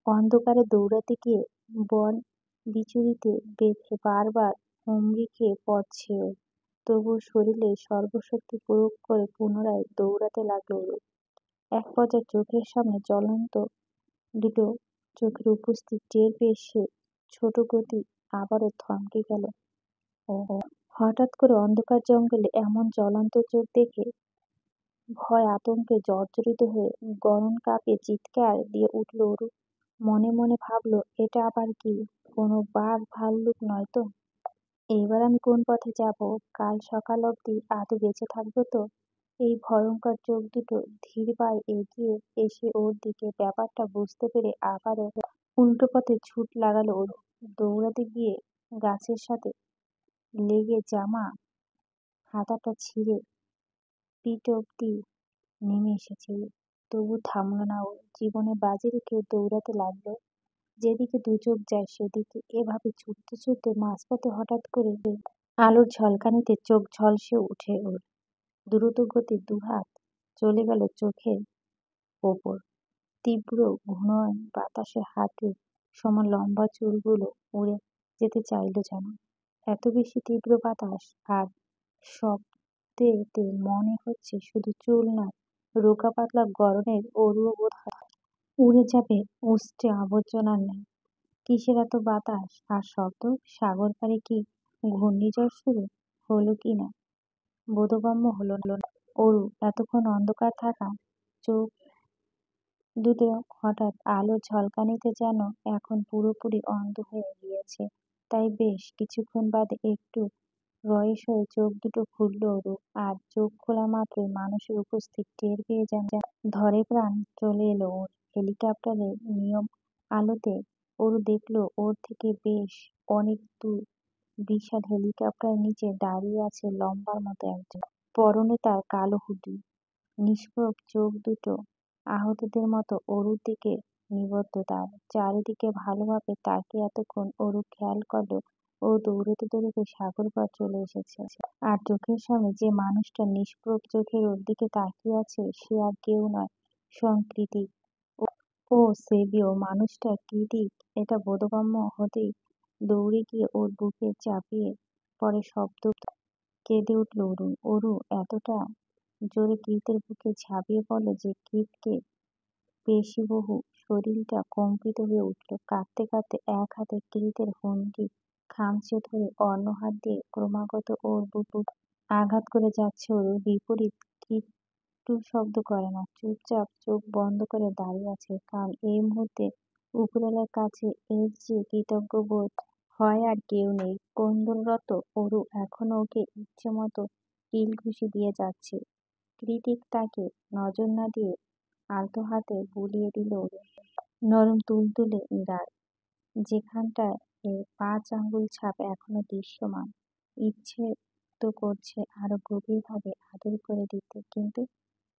অন্ধকারে দৌড়াতে গিয়ে বন বিচূড়িতে বেঁধে বারবার হুমড়ি খেয়ে পড়ছে ও। তবুও শরীরে সর্বশক্তি প্রয়োগ করে পুনরায় দৌড়াতে লাগলো ওরু। এক পর্যায়ে চোখের সামনে জ্বলন্ত দুটো চোখের উপস্থিতি টের পেয়ে সে ছোট গতি আবারও থমকে গেল। হঠাৎ করে অন্ধকার জঙ্গলে এমন জ্বলন্ত চোখ দেখে ভয় আতঙ্কে জর্জরিত হয়ে গরম কাঁপে চিৎকার দিয়ে উঠল ওরু। মনে মনে ভাবল, এটা আবার কি, কোনো বাঘ ভাল্লুক নয় তো? এইবার আমি কোন পথে যাব? কাল সকাল অবধি আদৌ বেঁচে থাকবো তো? এই ভয়ঙ্কর চোখ দুটো ধীর পায়ে এগিয়ে এসে ওর দিকে। ব্যাপারটা বুঝতে পেরে আবারও উল্টো পথে ছুট লাগালো ওরু। দৌড়াতে গিয়ে গাছের সাথে লেগে জামা হাতাটা ছিঁড়ে পিঠ অব্দি নেমে এসেছে। তবু থামল না ও। জীবনে বাজি রেখে দৌড়াতে লাগলো। যেদিকে দু চোখ যায় সেদিকে। এভাবে ছুটতে ছুটতে মাঝপথে হঠাৎ করে আলোর ঝলকানিতে চোখ ঝলসে উঠে ওর। দ্রুত গতি দুহাত চলে গেল চোখের ওপর। তীব্র ঘূর্ণন বাতাসে হাঁটুর সমান লম্বা চুলগুলো উড়ে যেতে চাইল যেন। এত বেশি তীব্র বাতাস আর শব্দেতে মনে হচ্ছে শুধু চুল নয়, রোগা পাতলা গরনের অরুও বোধ হয় উড়ে যাবে উষ্টে আবর্জনার ন্যায়। কিসের এত বাতাস আর শব্দ? সাগর পাড়ে কি ঘূর্ণিঝড় শুরু হলো কি না বোধগম্য হলো না অরু। এতক্ষণ অন্ধকার থাকা চোখ দুটো হঠাৎ আলোর ঝলকানিতে যেন এখন পুরোপুরি অন্ধ হয়ে গিয়েছে। তাই বেশ কিছুক্ষণ বাদে একটু রয়েস হয়ে চোখ দুটো খুলল ওরু। আর চোখ খোলা মাত্রই মানুষের উপস্থিতি টের পেয়ে যেন ধরে প্রাণ চলে এলো ওর। হেলিকপ্টারের নিয়ম আলোতে ওরু দেখল ওর থেকে বেশ অনেক দূর বিশাল হেলিকপ্টারের নিচে দাঁড়িয়ে আছে লম্বার মতো একজন। পরনে তার কালো হুডি। নিষ্প্রভ চোখ দুটো আহতদের মতো ওরুর দিকে নিবদ্ধ তার। চারিদিকে ভালোভাবে তাকিয়ে এতক্ষণ ওরু খেয়াল করল ও দৌড়তে দৌড়তে সাগর পার চলে এসেছে। আর চোখের সামনে যে মানুষটা নিষ্প্রভ চোখের ওর দিকে তাকিয়ে আছে সে আর কেউ নয়, স্বয়ং কৃতিক। ও সেবিও মানুষটা কৃতিক এটা বোধগম্য হতেই দৌড়ে গিয়ে ওর বুকে চাপিয়ে পরে শব্দ কেঁদে উঠল অরু। অরু এতটা জোরে কৃতের বুকে ঝাঁপিয়ে পড়ল যে কৃতকে পেশিবহু শরীরটা কম্পিত হয়ে উঠল। কাঁদতে কাঁদতে এক হাতে কৃতের হুন্ডি খামচে ধরে অন্য হাত দিয়ে ক্রমাগত ওর বুক আঘাত করে যাচ্ছে ওরু। বিপরীত কৃত্যু শব্দ করে না, চুপচাপ চোখ বন্ধ করে দাঁড়িয়ে আছে। কারণ এই মুহূর্তে উপরওয়ালার কাছে এর চেয়ে কৃতজ্ঞ বোধ হয় আর কেউ নেই। ক্রন্দনরত অরু এখনো ওকে ইচ্ছে মতো কিল ঘুষি দিয়ে যাচ্ছে। কৃতিক তাকে নজর না দিয়ে আলতো হাতে বুলিয়ে দিল ওরু। নরম তুলতুলে গাল, যেখানটায় এর 5 আঙ্গুল ছাপ এখনো দৃশ্যমান। ইচ্ছে তো করছে আরো গভীরভাবে আদর করে দিতে, কিন্তু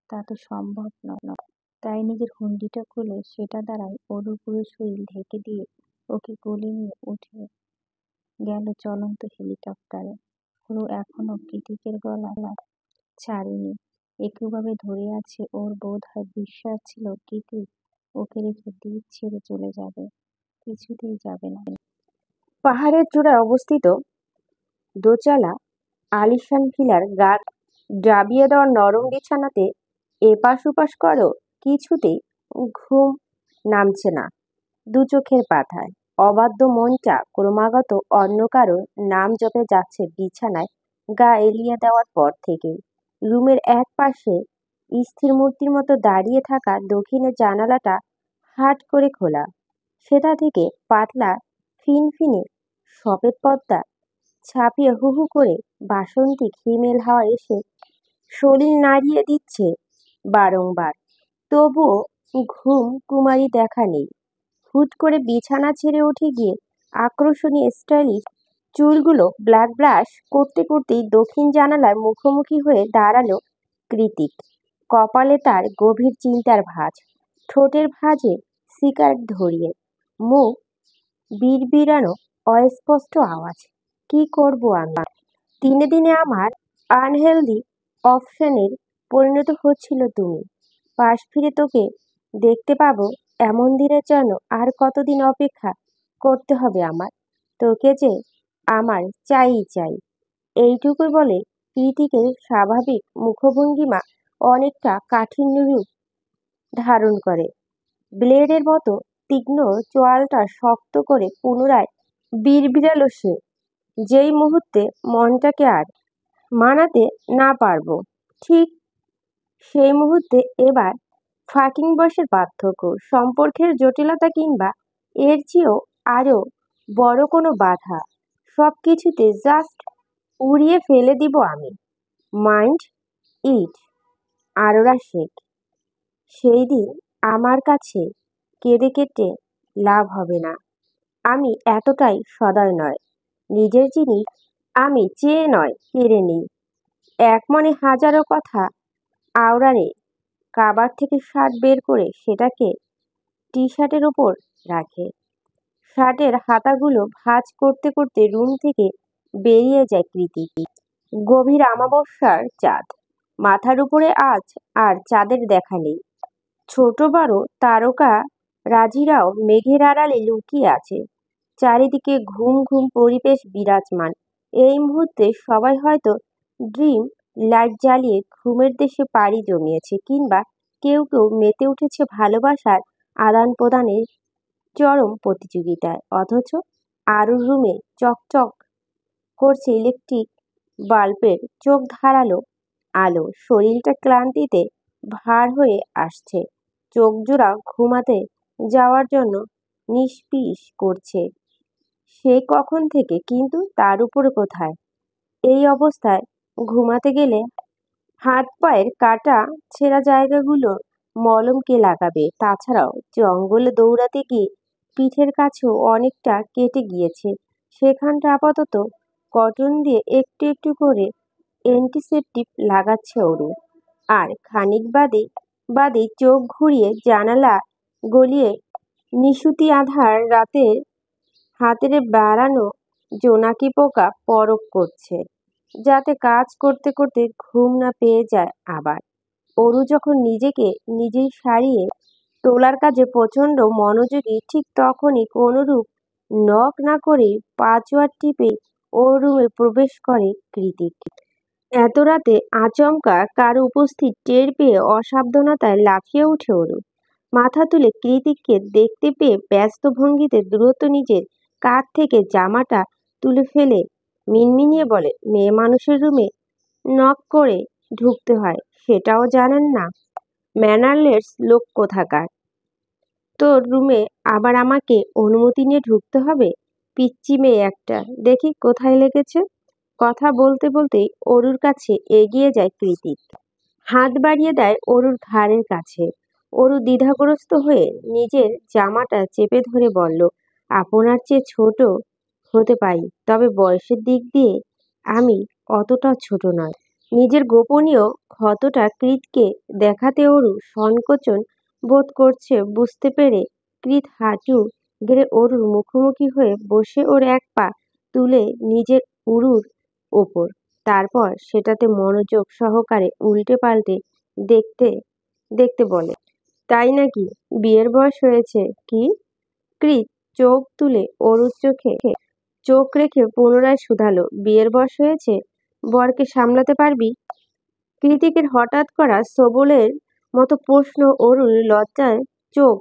তা তো সম্ভব নয়। তাই নিজের হুন্ডিটা খুলে সেটা দ্বারাই ওরুর পুরো শরীর ঢেকে দিয়ে ওকে কোলে নিয়ে উঠে গেল চলন্ত হেলিকপ্টারে। ওরু এখনো কৃতিকের গলা ছাড়েনি, একইভাবে ধরে আছে। ওর বোধ হয় বিশ্বাস ছিল কৃতিক ওকে রেখে দ্বীপ ছেড়ে চলে যাবে, কিছুতেই যাবে না। পাহাড়ের চূড়ায় অবস্থিত দোচালা আলিশান ভিলার গা ডাবিয়ে দেওয়া নরম বিছানাতে এপাশ ওপাশ করো, কিছুতেই ঘুম নামছে না দু চোখের পাতায়। অবাধ্য মনটা ক্রমাগত অন্য কারোর নাম জপে যাচ্ছে বিছানায় গা এলিয়ে দেওয়ার পর থেকেই। রুমের এক পাশে স্থির মূর্তির মতো দাঁড়িয়ে থাকা দক্ষিণের জানালাটা হাট করে খোলা। সেটা থেকে পাতলা ফিনফিনে সফেদ পর্দা ছাপিয়ে হু হু করে বাসন্তী হিমেল হাওয়া এসে শরীর নাড়িয়ে দিচ্ছে বারংবার। তবুও ঘুম কুমারী দেখা নেই। হুট করে বিছানা ছেড়ে উঠে গিয়ে আকর্ষণীয় স্টাইলিশ চুলগুলো ব্ল্যাক ব্রাশ করতে করতেই দক্ষিণ জানালার মুখোমুখি হয়ে দাঁড়ালো কৃতিক। কপালে তার গভীর চিন্তার ভাঁজ, ঠোঁটের ভাঁজে সিগারেট ধরিয়ে, মুখ বিড়বিড়ানো অস্পষ্ট আওয়াজ। কি করব আমি? দিনে দিনে আমার আনহেলদি অপশনের পরিণত হচ্ছিল তুমি। পাশ ফিরে তোকে দেখতে পাবো এমন দিনের জন্য আর কতদিন অপেক্ষা করতে হবে আমার? তোকে যে আমার চাই চাই। এইটুকুই বলে কৃতিকের স্বাভাবিক মুখভঙ্গিমা অনেকটা কাঠিন্য রূপ ধারণ করে। ব্লেডের মতো তীক্ষ্ণ চোয়ালটা শক্ত করে পুনরায় বিড়বিড়ালো সে। যেই মুহূর্তে মনটাকে আর মানাতে না পারবো, ঠিক সেই মুহূর্তে এবার ফাঁকিং বয়সের পার্থক্য, সম্পর্কের জটিলতা কিংবা এর চেয়েও আরো বড় কোনো বাধা, সব কিছুতে জাস্ট উড়িয়ে ফেলে দিব আমি। Mind it. আরোরা শেখ। সেই দিন আমার কাছে কেঁদে কেটে লাভ হবে না। আমি এতটাই সদয় নয়। নিজের জিনিস আমি চেয়ে নয় কেড়ে নিই। এক মনে হাজারো কথা আওড়ারে কাবার থেকে শার্ট বের করে সেটাকে টি শার্টের উপর রাখে। শার্টের হাতাগুলো ভাঁজ করতে করতে রুম থেকে বেরিয়ে যায় কৃতিক। গভীর আমাবস্যার চাঁদ। মাথার উপরে আজ আর চাঁদের দেখা নেই। ছোট বড় তারকা রাজিরাও মেঘের আড়ালে লুকিয়ে আছে। চারিদিকে ঘুম ঘুম পরিবেশ বিরাজমান। এই মুহূর্তে সবাই হয়তো ড্রিম লাইট জ্বালিয়ে ঘুমের দেশে পাড়ি জমিয়েছে, কিংবা কেউ কেউ মেতে উঠেছে ভালোবাসার আদান প্রদানের চরম প্রতিযোগিতায়। অথচ আরুর রুমে চকচক করছে ইলেকট্রিক বাল্বের চোখ ধারালো আলো। শরীরটা ক্লান্তিতে ভার হয়ে আসছে। চোখ জোড়া ঘুমাতে যাওয়ার জন্য নিষ্পিস করছে সে কখন থেকে, কিন্তু তার উপরে কোথায়? এই অবস্থায় ঘুমাতে গেলে হাত পায়ের কাটা ছেঁড়া জায়গাগুলো মলম কে লাগাবে? তাছাড়াও জঙ্গলে দৌড়াতে গিয়ে পিঠের কাছেও অনেকটা কেটে গিয়েছে। সেখানটা আপাতত কটন দিয়ে একটু একটু করে অ্যান্টিসেপটিক লাগাচ্ছে অরু। আর খানিক বাদে চোখ ঘুরিয়ে জানালা গলিয়ে নিশুতি আঁধার রাতের হাতের বাড়ানো জোনাকি পোকা পরক করছে, যাতে কাজ করতে করতে ঘুম না পেয়ে যায় আবার। অরু যখন নিজেকে নিজেই সারিয়ে তোলার কাজে প্রচণ্ড মনোযোগী, ঠিক তখনই কোনরূপ নক না করে পাঁচওয়ার টিপে ওর রুমে প্রবেশ করে কৃতিক। এত রাতে আচমকা কারো উপস্থিত টের পেয়ে অসাবধানতায় লাফিয়ে ওঠে অরু। মাথা তুলে কৃতিককে দেখতে পেয়ে ব্যস্ত ভঙ্গিতে দ্রুত নিজের কাঁধ থেকে জামাটা তুলে ফেলে মিনমিনিয়ে বলে, মেয়ে মানুষের রুমে নক করে ঢুকতে হয়, সেটাও জানেন না? ম্যানারলেস লোক কোথাকার! তোর রুমে আবার আমাকে অনুমতি নিয়ে ঢুকতে হবে? পিচ্চি মেয়ে একটা! দেখি কোথায় লেগেছে। কথা বলতে বলতেই অরুর কাছে এগিয়ে যায় কৃতিক। হাত বাড়িয়ে দেয় অরুর ঘাড়ের কাছে। অরু দ্বিধাগ্রস্ত হয়ে নিজের জামাটা চেপে ধরে বলল, আপনার চেয়ে ছোট হতে পারি, তবে বয়সের দিক দিয়ে আমি অতটা ছোট নয়। নিজের গোপনীয় ক্ষতটা কৃতকে দেখাতে অরু সংকোচন বোধ করছে বুঝতে পেরে কৃত হাঁটু গেড়ে অরুর মুখোমুখি হয়ে বসে ওর এক পা তুলে নিজের উরুর ওপর। তারপর সেটাতে মনোযোগ সহকারে উল্টে পাল্টে দেখতে দেখতে বলে, তাই নাকি? বিয়ের বয়স হয়েছে কি? কৃত চোখ তুলে অরুর চোখে চোখ রেখে পুনরায় শুধালো, বিয়ের বয়স হয়েছে? বরকে সামলাতে পারবি? কৃতিকের হঠাৎ করা সবলের মতো প্রশ্ন অরুর লজ্জায় চোখ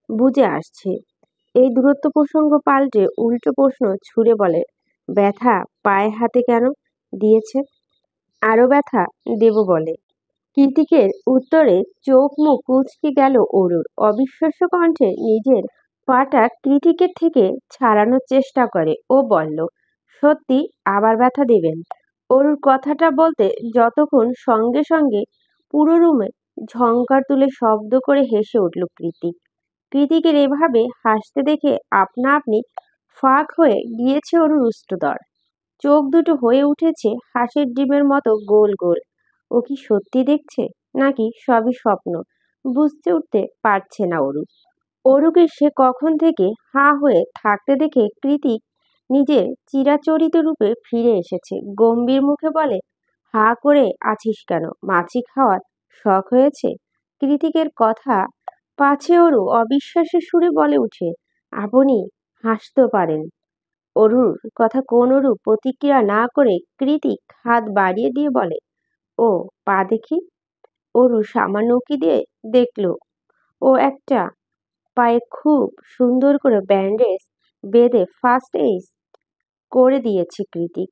বুজে আসছে। এই দূরত্ব প্রসঙ্গ পাল্টে উল্টো প্রশ্ন ছুড়ে বলে, ব্যথা পায়ে হাতে কেন দিয়েছে? আরো ব্যথা দেব বলে? কৃতিকের উত্তরে চোখ মুখ কুঁচকে গেল অরুর। অবিশ্বাস্য কণ্ঠে নিজের পাটা কৃতিকের থেকে ছাড়ানোর চেষ্টা করে ও বলল, সত্যি আবার ব্যথা দেবেন? অরুর কথাটা বলতে যতক্ষণ সঙ্গে সঙ্গে পুরো রুমে ঝংকার তুলে শব্দ করে হেসে উঠল কৃতিক। কৃতিকের এভাবে হাসতে দেখে আপনা আপনি ফাঁক হয়ে গিয়েছে অরুর উষ্ট্রদর। চোখ দুটো হয়ে উঠেছে হাঁসের ডিমের মতো গোল গোল। ও কি সত্যি দেখছে নাকি সবই স্বপ্ন বুঝতে উঠতে পারছে না অরু। অরুকে সে কখন থেকে হাঁ হয়ে থাকতে দেখে কৃতিক নিজের চিরাচরিত রূপে ফিরে এসেছে। গম্ভীর মুখে বলে, হাঁ করে আছিস কেন? মাছি খাওয়ার শখ হয়েছে? কৃতিকের কথা পাছে অরু অবিশ্বাসের সুরে বলে উঠে, আপনি হাসতে পারেন। অরুর কথা কোনরূপ প্রতিক্রিয়া না করে কৃতিক হাত বাড়িয়ে দিয়ে বলে, ও পা দেখি। অরু সামান্য উঁকি দিয়ে দেখল ও একটা পায়ে খুব সুন্দর করে ব্যান্ডেজ বেঁধে ফার্স্ট এইড করে দিয়েছে কৃতিক।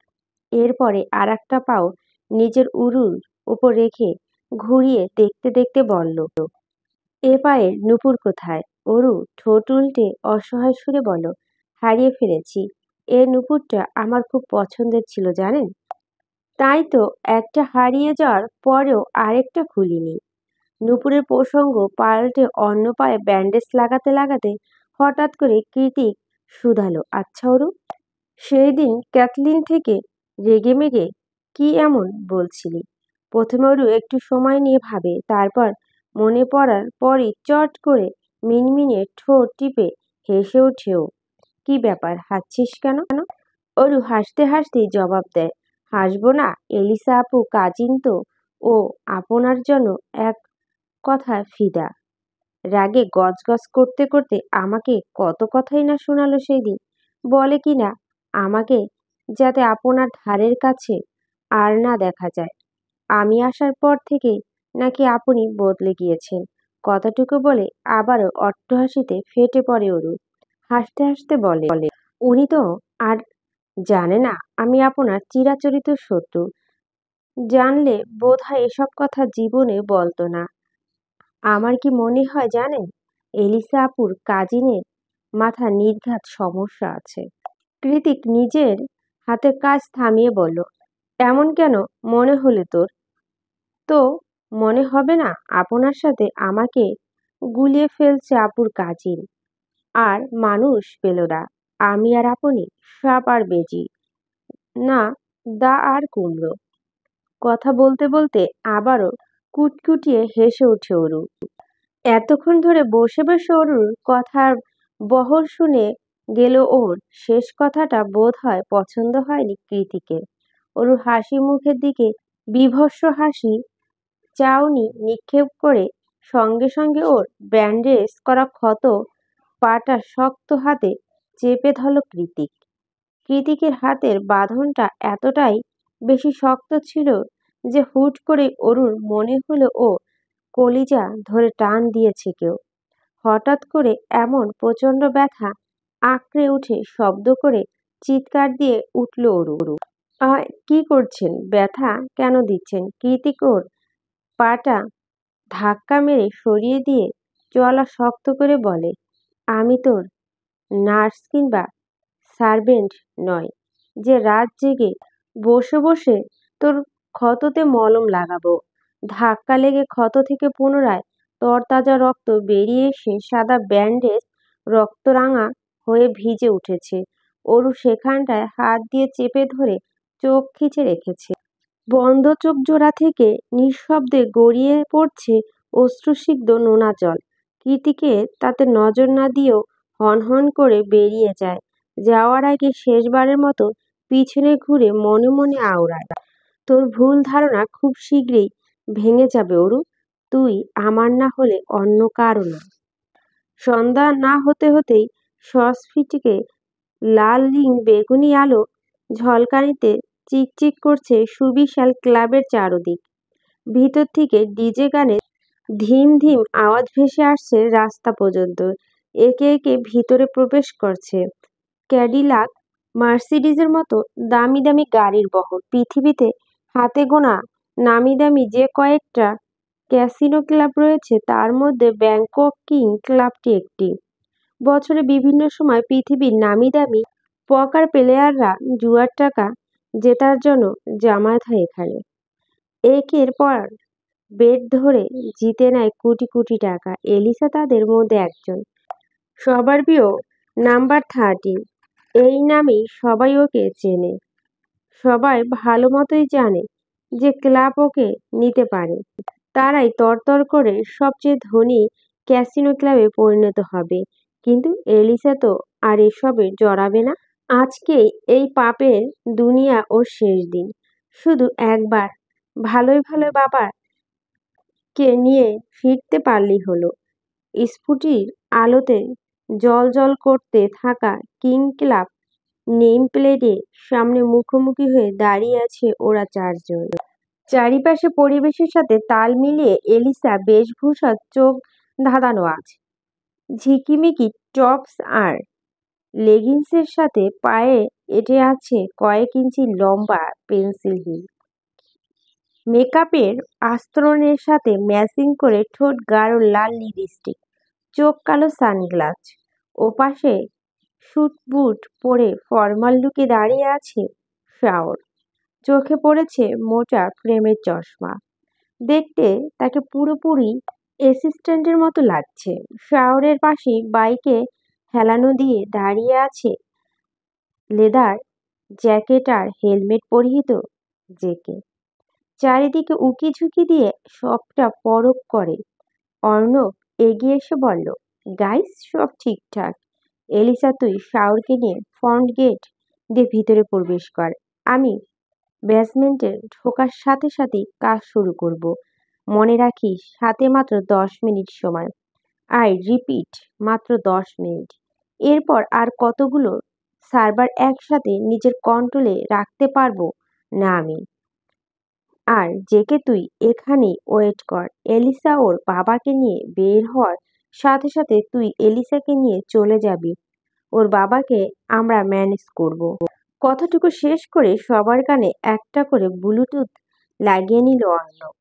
এরপরে আর একটা পাও নিজের উরুর উপর রেখে ঘুরিয়ে দেখতে দেখতে বলল, এ পায়ের নুপুর কোথায়? অরু ঠোঁট উল্টে অসহায় সুরে বলল, হারিয়ে ফেলেছি। এ নুপুরটা আমার খুব পছন্দের ছিল জানেন। তাই তো একটা হারিয়ে যাওয়ার পরেও আরেকটা খুলিনি। নুপুরের প্রসঙ্গ পাল্টে অন্য পায়ে ব্যান্ডেজ লাগাতে লাগাতে হঠাৎ করে কৃতিক শুধালো, আচ্ছা অরু, সেই দিন ক্যাথলিন থেকে রেগেমেগে কি এমন বলছিলি? প্রথমে অরু একটু সময় নিয়ে ভাবে, তারপর মনে পড়ার পরই চট করে মিনমিনে ঠোঁট টিপে হেসে ওঠে ও। কি ব্যাপার, হাসছিস কেন? অরু হাসতে হাসতেই জবাব দেয়, হাসবো না? এলিসা আপু কাজিন তো, ও আপনার জন্য এক কথা ফিদা। রাগে গজগজ করতে করতে আমাকে কত কথাই না শোনালো সেই দিন। বলে কি না আমাকে যাতে আপনার ধারের কাছে আর না দেখা যায়। আমি আসার পর থেকে নাকি আপনি বদলে গিয়েছেন। কথাটুকু বলে আবারও অট্টহাসিতে ফেটে পড়ে অরু। হাসতে হাসতে বলে, উনি তো আর জানে না আমি আপনার চিরাচরিত শত্রু। জানলে বোধহয় এসব কথা জীবনে বলতো না। আমার কি মনে হয় জানেন, এলিসা আপুর কাজিনের মাথা নির্ঘাত সমস্যা আছে। কৃতিক নিজের হাতের কাজ থামিয়ে বলল, এমন কেন মনে হলো তোর? তো মনে হবে না আপনার সাথে আমাকে গুলিয়ে ফেলছে আপুর কাজিন। আর মানুষ পেল না। আমি আর আপনি সাপ আর বেজি না, দা আর কুমড়ো। কথা বলতে বলতে আবারও কুটকুটিয়ে হেসে ওঠে অরু। এতক্ষণ ধরে বসে বসে অরুর কথার বহর শুনে গেল ওর শেষ কথাটা বোধ হয় পছন্দ হয়নি কৃতিকের। অরুর হাসি মুখের দিকে বীভৎস হাসি চাউনি নিক্ষেপ করে সঙ্গে সঙ্গে ওর ব্যান্ডেজ করা ক্ষত পাটা শক্ত হাতে চেপে ধরল কৃতিক। কৃতিকের হাতের বাঁধনটা এতটাই বেশি শক্ত ছিল যে হুট করে অরুর মনে হলো ও কলিজা ধরে টান দিয়েছে কেউ। হঠাৎ করে এমন প্রচণ্ড ব্যথা আঁকড়ে উঠে শব্দ করে চিৎকার দিয়ে উঠল অরু। কি করছেন? ব্যথা কেন দিচ্ছেন? কৃতিক ওর পাটা ধাক্কা মেরে সরিয়ে দিয়ে চলা শক্ত করে বলে, আমি তোর নার্স কিংবা সার্ভেন্ট নয় যে রাত জেগে বসে বসে তোর ক্ষততে মলম লাগাবো। ধাক্কা লেগে ক্ষত থেকে পুনরায় তরতাজা রক্ত বেরিয়ে এসে সাদা ব্যান্ডেজ রক্তরাঙা হয়ে ভিজে উঠেছে। অরু সেখানটায় হাত দিয়ে চেপে ধরে চোখ খিচে রেখেছে। বন্ধ চোখ জোড়া থেকে নিঃশব্দে গড়িয়ে পড়ছে অশ্রুসিক্ত নোনা জল। কৃতিকে তাতে নজর না দিয়েও হনহন করে বেরিয়ে যায়। যাওয়ার আগে শেষবারের মতো পিছনে ঘুরে মনে মনে আওড়ায়, তোর ভুল ধারণা খুব শীঘ্রই ভেঙে যাবে অরু। তুই আমার না হলে অন্য কারো না। সন্ধ্যা না হতে হতেই সস্ফটিকে লাল রিং বেগুনি আলো ঝলকানিতে চিকচিক করছে সুবিশাল ক্লাবের চারদিক। ভিতর থেকে ডিজে গানের ধিম ধিম আওয়াজ ভেসে আসছে রাস্তা পর্যন্ত। একে একে ভিতরে প্রবেশ করছে ক্যাডিলাক, মার্সিডিজের মতো দামি দামি গাড়ির বহর। পৃথিবীতে হাতে গোনা নামি দামি যে কয়েকটা ক্যাসিনো ক্লাব রয়েছে, তার মধ্যে ব্যাংকক কিং ক্লাবটি একটি। বছরে বিভিন্ন সময় পৃথিবীর নামিদামি পকার প্লেয়াররা জুয়ার টাকা জেতার জন্য জামায়াত হয় এখানে। একের পর বেট ধরে জিতে নেয় কোটি কোটি টাকা। এলিসা তাদের মধ্যে একজন। সবার প্রিয় নাম্বার 13, এই নামেই সবাই ওকে চেনে। সবাই ভালো মতোই জানে যে ক্লাব ওকে নিতে পারে। তারাই তরতর করে সবচেয়ে ধনী ক্যাসিনো ক্লাবে পরিণত হবে। কিন্তু এলিসা তো আর এসবে জড়াবে না। আজকেই এই পাপের দুনিয়া ওর শেষ দিন। শুধু একবার ভালোই ভালো বাবাকে নিয়ে ফিরতে পারলেই হলো। স্ফুটির আলোতে জ্বলজ্বল করতে থাকা কিং ক্লাব নেম প্লেটের সামনে মুখোমুখি হয়ে দাঁড়িয়ে আছে ওরা চারজন। চারিপাশে পরিবেশের সাথে তাল মিলিয়ে এলিসা বেশভূষা চোখ ধাঁধানো আছে। ঝিকিমিকি টপস আর লেগিংসের সাথে পায়ে এঁটে আছে কয়েক ইঞ্চি লম্বা পেন্সিল হিল। মেকআপের আস্তরণের সাথে ম্যাচিং করে ঠোঁট গাঢ় লাল লিপস্টিক, চোখ কালো সানগ্লাস। ওপাশে স্যুট বুট পরে ফর্মাল লুকে দাঁড়িয়ে আছে শাওর। চোখে পড়েছে মোটা ফ্রেমের চশমা। দেখতে তাকে পুরোপুরি অ্যাসিস্ট্যান্টের মতো লাগছে। শাওরের পাশেই বাইকে হেলানো দিয়ে দাঁড়িয়ে আছে লেদার জ্যাকেট আর হেলমেট পরিহিত জেকে। চারিদিকে উকিঝুঁকি দিয়ে সবটা পরখ করে। অর্ণব এগিয়ে এসে বলল, গাইস, সব ঠিকঠাক। এলিসা, তুই শাওরকে নিয়ে ফ্রন্ট গেট দিয়ে ভিতরে প্রবেশ কর। আমি বেসমেন্টে ঢোকার সাথে সাথেই কাজ শুরু করব। মনে রাখিস, হাতে মাত্র 10 মিনিট সময়। আই রিপিট, মাত্র 10 মিনিট। এরপর আর কতগুলো সার্ভার একসাথে নিজের কন্ট্রোলে রাখতে পারবো না আমি। আর জেকে, তুই এখানেই ওয়েট কর। এলিসা ওর বাবাকে নিয়ে বের হওয়ার সাথে সাথে তুই এলিসাকে নিয়ে চলে যাবি। ওর বাবাকে আমরা ম্যানেজ করব। কথাটুকু শেষ করে সবার কানে একটা করে ব্লুটুথ লাগিয়ে নিল অর্ণব।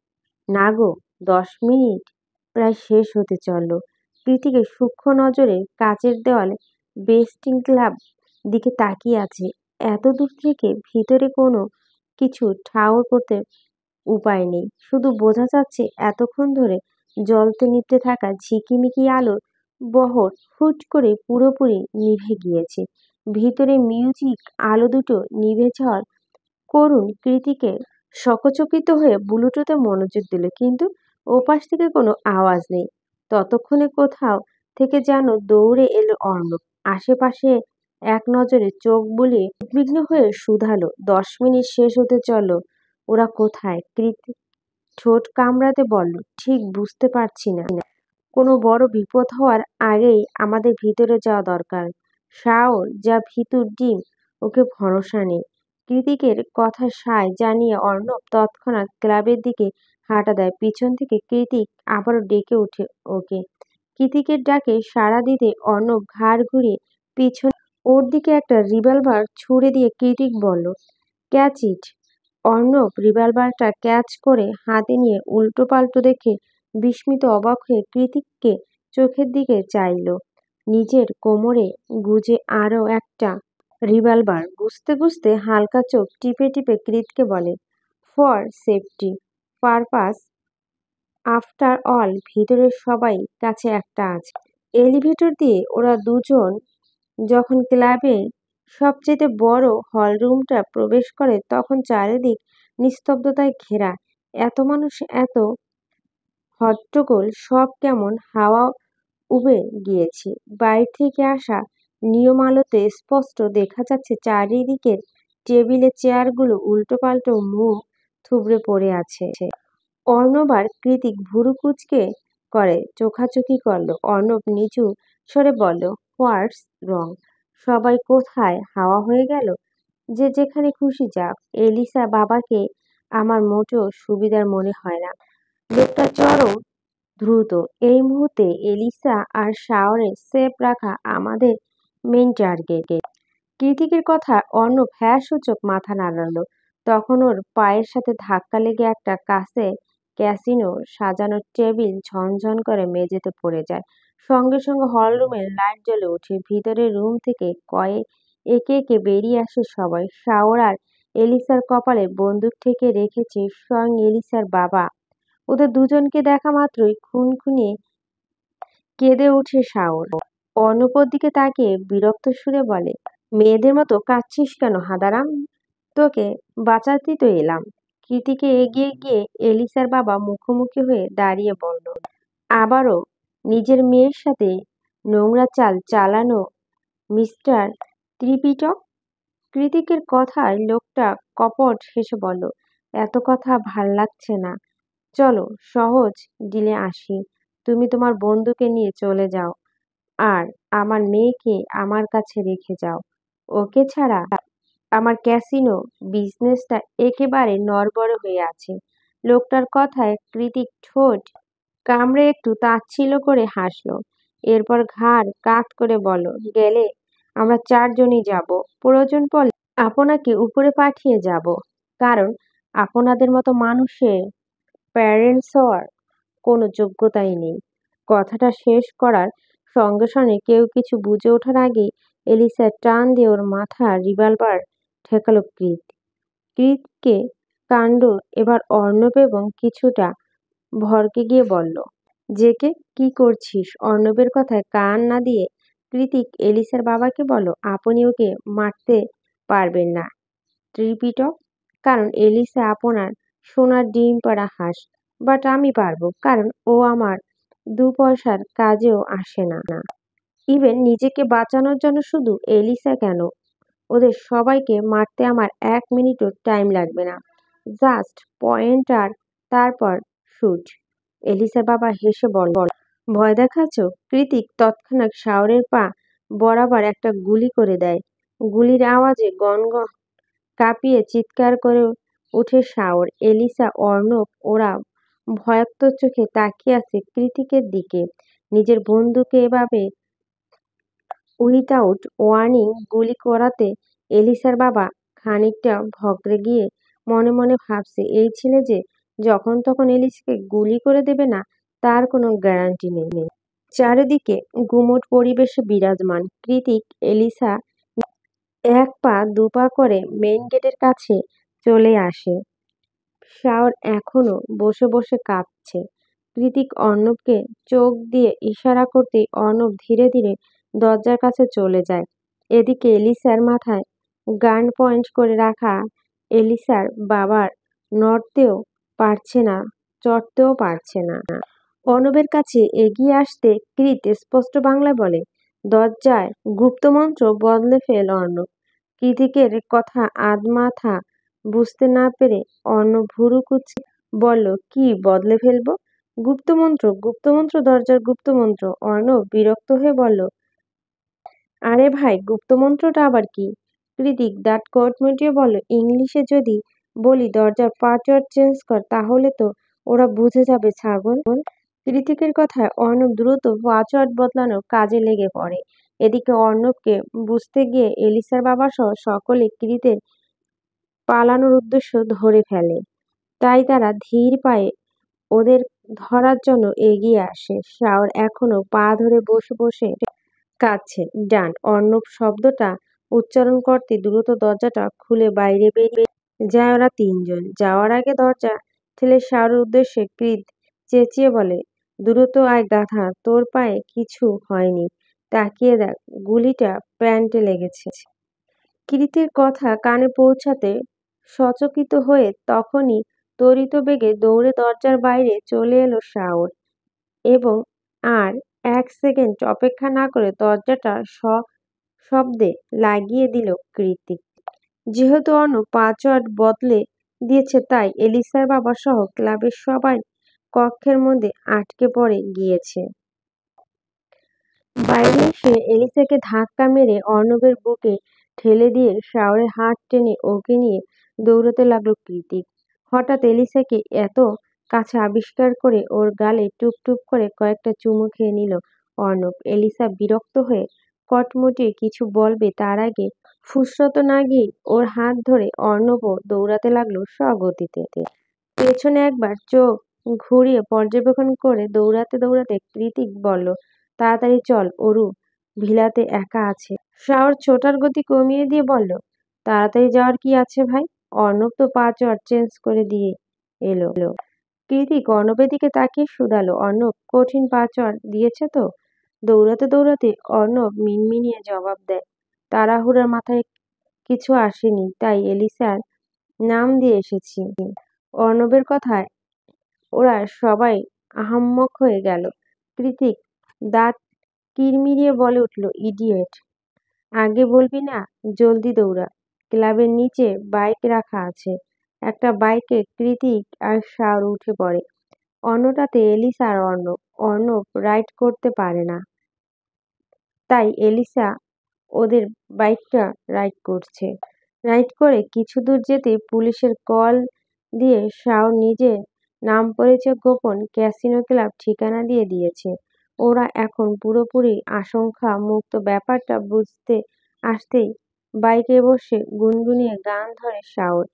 না গো, 10 মিনিট প্রায় শেষ হতে চলল। কৃতিকের সূক্ষ্ম নজরে কাচের দেওয়াল বেস্টিং ক্লাব দিকে তাকিয়ে আছে। এত দূর থেকে ভিতরে কোনো কিছু ঠাউর করতে উপায় নেই। শুধু বোঝা যাচ্ছে এতক্ষণ ধরে জ্বলতে নিভতে থাকা ঝিকিমিকি আলোর বহর হুট করে পুরোপুরি নিভে গিয়েছে। ভিতরে মিউজিক আলো দুটো নিভে যাওয়ার করুণ কৃতিকে সকচকিত হয়ে ব্লুটুথে মনোযোগ দিল, কিন্তু ওপাশ থেকে কোনো আওয়াজ নেই। ততক্ষণে কোথাও থেকে যেন দৌড়ে এলো অর্ণব। আশেপাশে এক নজরে চোখ বুলিয়ে উদ্বিগ্ন হয়ে শুধালো, 10 মিনিট শেষ হতে চলল, ওরা কোথায়? কৃতি ঠোঁট কামড়াতে বলল, ঠিক বুঝতে পারছি না। কোনো বড় বিপদ হওয়ার আগেই আমাদের ভিতরে যাওয়া দরকার। শাওর যা ভিতুর ডিম, ওকে ভরসা নেই। কৃতিকের কথা সায় জানিয়ে অর্ণব তৎক্ষণাৎ ক্লাবের দিকে হাঁটা দেয়। পিছন থেকে কৃতিক আবারও ডেকে ওঠে ওকে। কৃতিকের ডাকে সাড়া দিতে অর্ণব ঘাড় ঘুরিয়ে পিছন ওর দিকে একটা রিভলভার ছুড়ে দিয়ে কৃতিক বলল, ক্যাচ ইট। অর্ণব রিভলভারটা ক্যাচ করে হাতে নিয়ে উল্টোপাল্টো দেখে বিস্মিত অবাক হয়ে কৃতিককে চোখের দিকে চাইল। নিজের কোমরে গুজে আরও একটা রিভলভার গুজতে গুজতে হালকা চোখ টিপে টিপে কৃতকে বলে, for safety purpose, after all ভিতরের সবাই কাছে একটা আছে। এলিভেটর দিয়ে ওরা দুজন যখন ক্লাবে সবচেয়ে বড় হলরুমটা প্রবেশ করে তখন চারিদিক নিস্তব্ধতায় ঘেরা। এত মানুষ, এত হট্টগোল, সব কেমন হাওয়া উবে গিয়েছে। বাইরে থেকে আসা নিয়ম আলোতে স্পষ্ট দেখা যাচ্ছে চারিদিকের টেবিলে চেয়ারগুলো উল্টোপাল্টো মুখ থুবড়ে পড়ে আছে। অর্ণব আর কৃতিক ভুরু কুঁচকে করে চোখাচোখি করল। অর্ণব নিচু স্বরে বলল, হোয়াটস রং? সবাই কোথায় হাওয়া হয়ে গেল? যে যেখানে খুশি যাক। এলিসা বাবাকে আমার মোটেও সুবিধার মনে হয় না। লোকটা চরম দ্রুত। এই মুহূর্তে এলিসা আর শাওরের সেফ রাখা আমাদের মেইন টার্গেট। কৃতিকের কথা অর্ণব হ্যাঁ সূচক মাথা নাড়ালো। তখন ওর পায়ের সাথে ধাক্কা লেগে একটা কাছে ক্যাসিনো সাজানো টেবিল ঝনঝন করে মেঝেতে পড়ে যায়। সঙ্গে সঙ্গে হলরুমের লাইট জ্বলে ওঠে। ভিতরের রুম থেকে একে একে বেরিয়ে আসে সবাই। শাওর আর এলিসার কপালে বন্দুক ঠেকে রেখেছে স্বয়ং এলিসার বাবা। ওদের দুজনকে দেখা মাত্রই খুনখুনিয়ে কেঁদে ওঠে শাওর। অর্ণবের দিকে তাকিয়ে বিরক্ত সুরে বলে, মেয়েদের মতো কাঁদছিস কেন হাঁদারাম? তোকে বাঁচাতেই তো এলাম। কৃতিকে এগিয়ে গিয়ে এলিসার বাবা মুখোমুখি হয়ে দাঁড়িয়ে বলল, আবারও নিজের মেয়ের সাথে নোংরা চাল চালানো মিস্টার ত্রিপিটক? কৃতিকের কথায় লোকটা কপট হেসে বলল, এত কথা ভাল লাগছে না। চলো সহজ ডিলে আসি। তুমি তোমার বন্ধুকে নিয়ে চলে যাও আর আমার মেয়েকে আমার কাছে রেখে যাও। ওকে ছাড়া আমার ক্যাসিনো বিজনেসটা একেবারে নড়বড়ে হয়ে আছে। লোকটার কথায় কৃতিক ঠোঁট কামড়ে একটু তাচ্ছিল্য করে হাসলো। এরপর ঘাড় কাত করে বলল, গেলে আমরা চারজনই যাব। প্রয়োজন পড়লে আপনাকে উপরে পাঠিয়ে যাব। কারণ আপনাদের মতো মানুষের প্যারেন্টস হওয়ার কোনো যোগ্যতাই নেই। কথাটা শেষ করার সঙ্গে সঙ্গে কেউ কিছু বুঝে ওঠার আগেই এলিসা টান দিয়ে ওর মাথার রিভলভার ঠেকালো কৃতকে কাণ্ড এবার অর্ণব এবং কিছুটা ভরকে গিয়ে বলল, জেকে কি করছিস? অর্ণবের কথায় কান না দিয়ে কৃতিক এলিসার বাবাকে বলল, আপনি ওকে মারতে পারবেন না ত্রিপিটক। কারণ এলিসা আপনার সোনার ডিম পাড়া হাঁস। বাট আমি পারবো, কারণ ও আমার দু পয়সার কাজেও আসে না। ইভেন নিজেকে বাঁচানোর জন্য শুধু এলিসা কেন, ওদের সবাইকে মারতে আমার 1 মিনিটও টাইম লাগবে না। জাস্ট পয়েন্ট আর তারপর শুট। এলিসার বাবা হেসে বলল, ভয় দেখাচ্ছ? কৃতিক তৎক্ষণাৎ শাওরের পা বরাবর একটা গুলি করে দেয়। গুলির আওয়াজে গনগন কাঁপিয়ে চিৎকার করে ওঠে শাওর। এলিসা, অর্ণব ওরা ভয়ার্ত চোখে তাকিয়ে আছে কৃতিকের দিকে। নিজের বন্ধুকে এভাবে উইথআউট ওয়ার্নিং গুলি করাতে এলিসার বাবা খানিকটা ভগড়ে গিয়ে মনে মনে ভাবছে, এই ছেলে যে যখন তখন এলিসাকে গুলি করে দেবে না তার কোনো গ্যারান্টি নেই। চারিদিকে গুমোট পরিবেশে বিরাজমান। কৃতিক এলিসা এক পা দুপা করে মেইন গেটের কাছে চলে আসে। শাওর এখনো বসে বসে কাঁপছে। কৃতিক অর্ণবকে চোখ দিয়ে ইশারা করতেই অর্ণব ধীরে ধীরে দরজার কাছে চলে যায়। এদিকে এলিসার মাথায় গান পয়েন্ট করে রাখা এলিসার বাবার নড়তেও পারছে না, চড়তেও পারছে না। অর্ণবের কাছে এগিয়ে আসতে কৃত স্পষ্ট বাংলায় বলে, দরজায় গুপ্তমন্ত্র বদলে ফেল অর্ণব। কৃতিকের কথা আধমাথা বুঝতে না পেরে অর্ণব ভুরু কুঁচকে বলল, কি বদলে ফেলবো? গুপ্তমন্ত্র? গুপ্তমন্ত্র? দরজার গুপ্তমন্ত্র? অর্ণব বিরক্ত হয়ে বলল, আরে ভাই, গুপ্তমন্ত্রটা আবার কি? কৃতিক দাঁত কটমটিয়ে বলল, ইংলিশে যদি বলি দরজার পাসওয়ার্ড চেঞ্জ কর তাহলে তো ওরা বুঝে যাবে ছাগল। কৃতিকের কথায় অর্ণব দ্রুত পাসওয়ার্ড বদলানোর কাজে লেগে পড়ে। এদিকে অর্ণবকে বুঝতে গিয়ে এলিসার বাবা সহ সকলে কৃতের পালানোর উদ্দেশ্য ধরে ফেলে। তাই তারা ধীর পায়ে ওদের ধরার জন্য এগিয়ে আসে। শাওর এখনো পা ধরে বসে বসে কাঁদছে। ডান। অর্ণব শব্দটা উচ্চারণ করতে দ্রুত দরজাটা খুলে বাইরে বেরিয়ে যায় ওরা তিনজন। যাওয়ার আগে দরজা ঠেলে শাওরের উদ্দেশ্যে কৃত চেঁচিয়ে বলে, দ্রুত আয় গাধা, তোর পায়ে কিছু হয়নি। তাকিয়ে দেখ, গুলিটা প্যান্টে লেগেছে। কৃতের কথা কানে পৌঁছাতে সচকিত হয়ে তখনই তড়িৎ বেগে দৌড়ে দরজার বাইরে চলে এলো শাওর এবং আর 1 সেকেন্ড অপেক্ষা না করে দরজাটা সশব্দে লাগিয়ে দিল কৃতিক। যেহেতু অর্ণব পাসওয়ার্ড বদলে দিয়েছে তাই এলিসার বাবা সহ ক্লাবের সবাই কক্ষের মধ্যে আটকে পড়ে গিয়েছে। বাইরে এসে এলিসাকে ধাক্কা মেরে অর্ণবের বুকে ঠেলে দিয়ে শাওরের হাত টেনে ওকে নিয়ে দৌড়তে লাগলো কৃতিক। হঠাৎ এলিসাকে এত কাছে আবিষ্কার করে ওর গালে টুপটুপ করে কয়েকটা চুমু খেয়ে নিল অর্ণব। এলিসা বিরক্ত হয়ে কটমটিয়ে কিছু বলবে তার আগে ফুসরত না গিয়ে ওর হাত ধরে অর্ণবও দৌড়াতে লাগলো স্বগতিতে। পেছনে একবার চোখ ঘুরিয়ে পর্যবেক্ষণ করে দৌড়াতে দৌড়াতে কৃতিক বলল, তাড়াতাড়ি চল, অরু ভিলাতে একা আছে। শাওর ছোটার গতি কমিয়ে দিয়ে বলল, তাড়াতাড়ি যাওয়ার কি আছে ভাই? অর্ণব তো 5 ওয়াট চেঞ্জ করে দিয়ে এলো। কৃতিক অর্ণবের দিকে তাকিয়ে শুধালো, অর্ণব কঠিন 5 ওয়াট দিয়েছে তো? দৌড়াতে দৌড়াতে অর্ণব মিনমিনিয়ে জবাব দেয়, তাড়াহুড়ার মাথায় কিছু আসেনি, তাই এলিসার নাম দিয়ে এসেছি। অর্ণবের কথায় ওরা সবাই আহাম্মক হয়ে গেল। কৃতিক দাঁত কিরমিরিয়ে বলে উঠল, ইডিয়েট! আগে বলবি না? জলদি দৌড়া, ক্লাবের নিচে বাইক রাখা আছে। একটা বাইকে কৃতিক আর শাওর উঠে পড়ে, অন্যটাতে এলিসা আর অর্ণব। অর্ণব রাইড করতে পারে না, তাই এলিসা ওদের বাইকটা রাইড করছে। রাইড করে কিছু দূর যেতেই পুলিশের কল দিয়ে শাওর নিজের নাম পরিচয় গোপন ক্যাসিনো ক্লাব ঠিকানা দিয়ে দিয়েছে। ওরা এখন পুরোপুরি আশঙ্কা মুক্ত। ব্যাপারটা বুঝতে আসতেই বাইকে বসে গুনগুনিয়ে গান ধরে শাওর।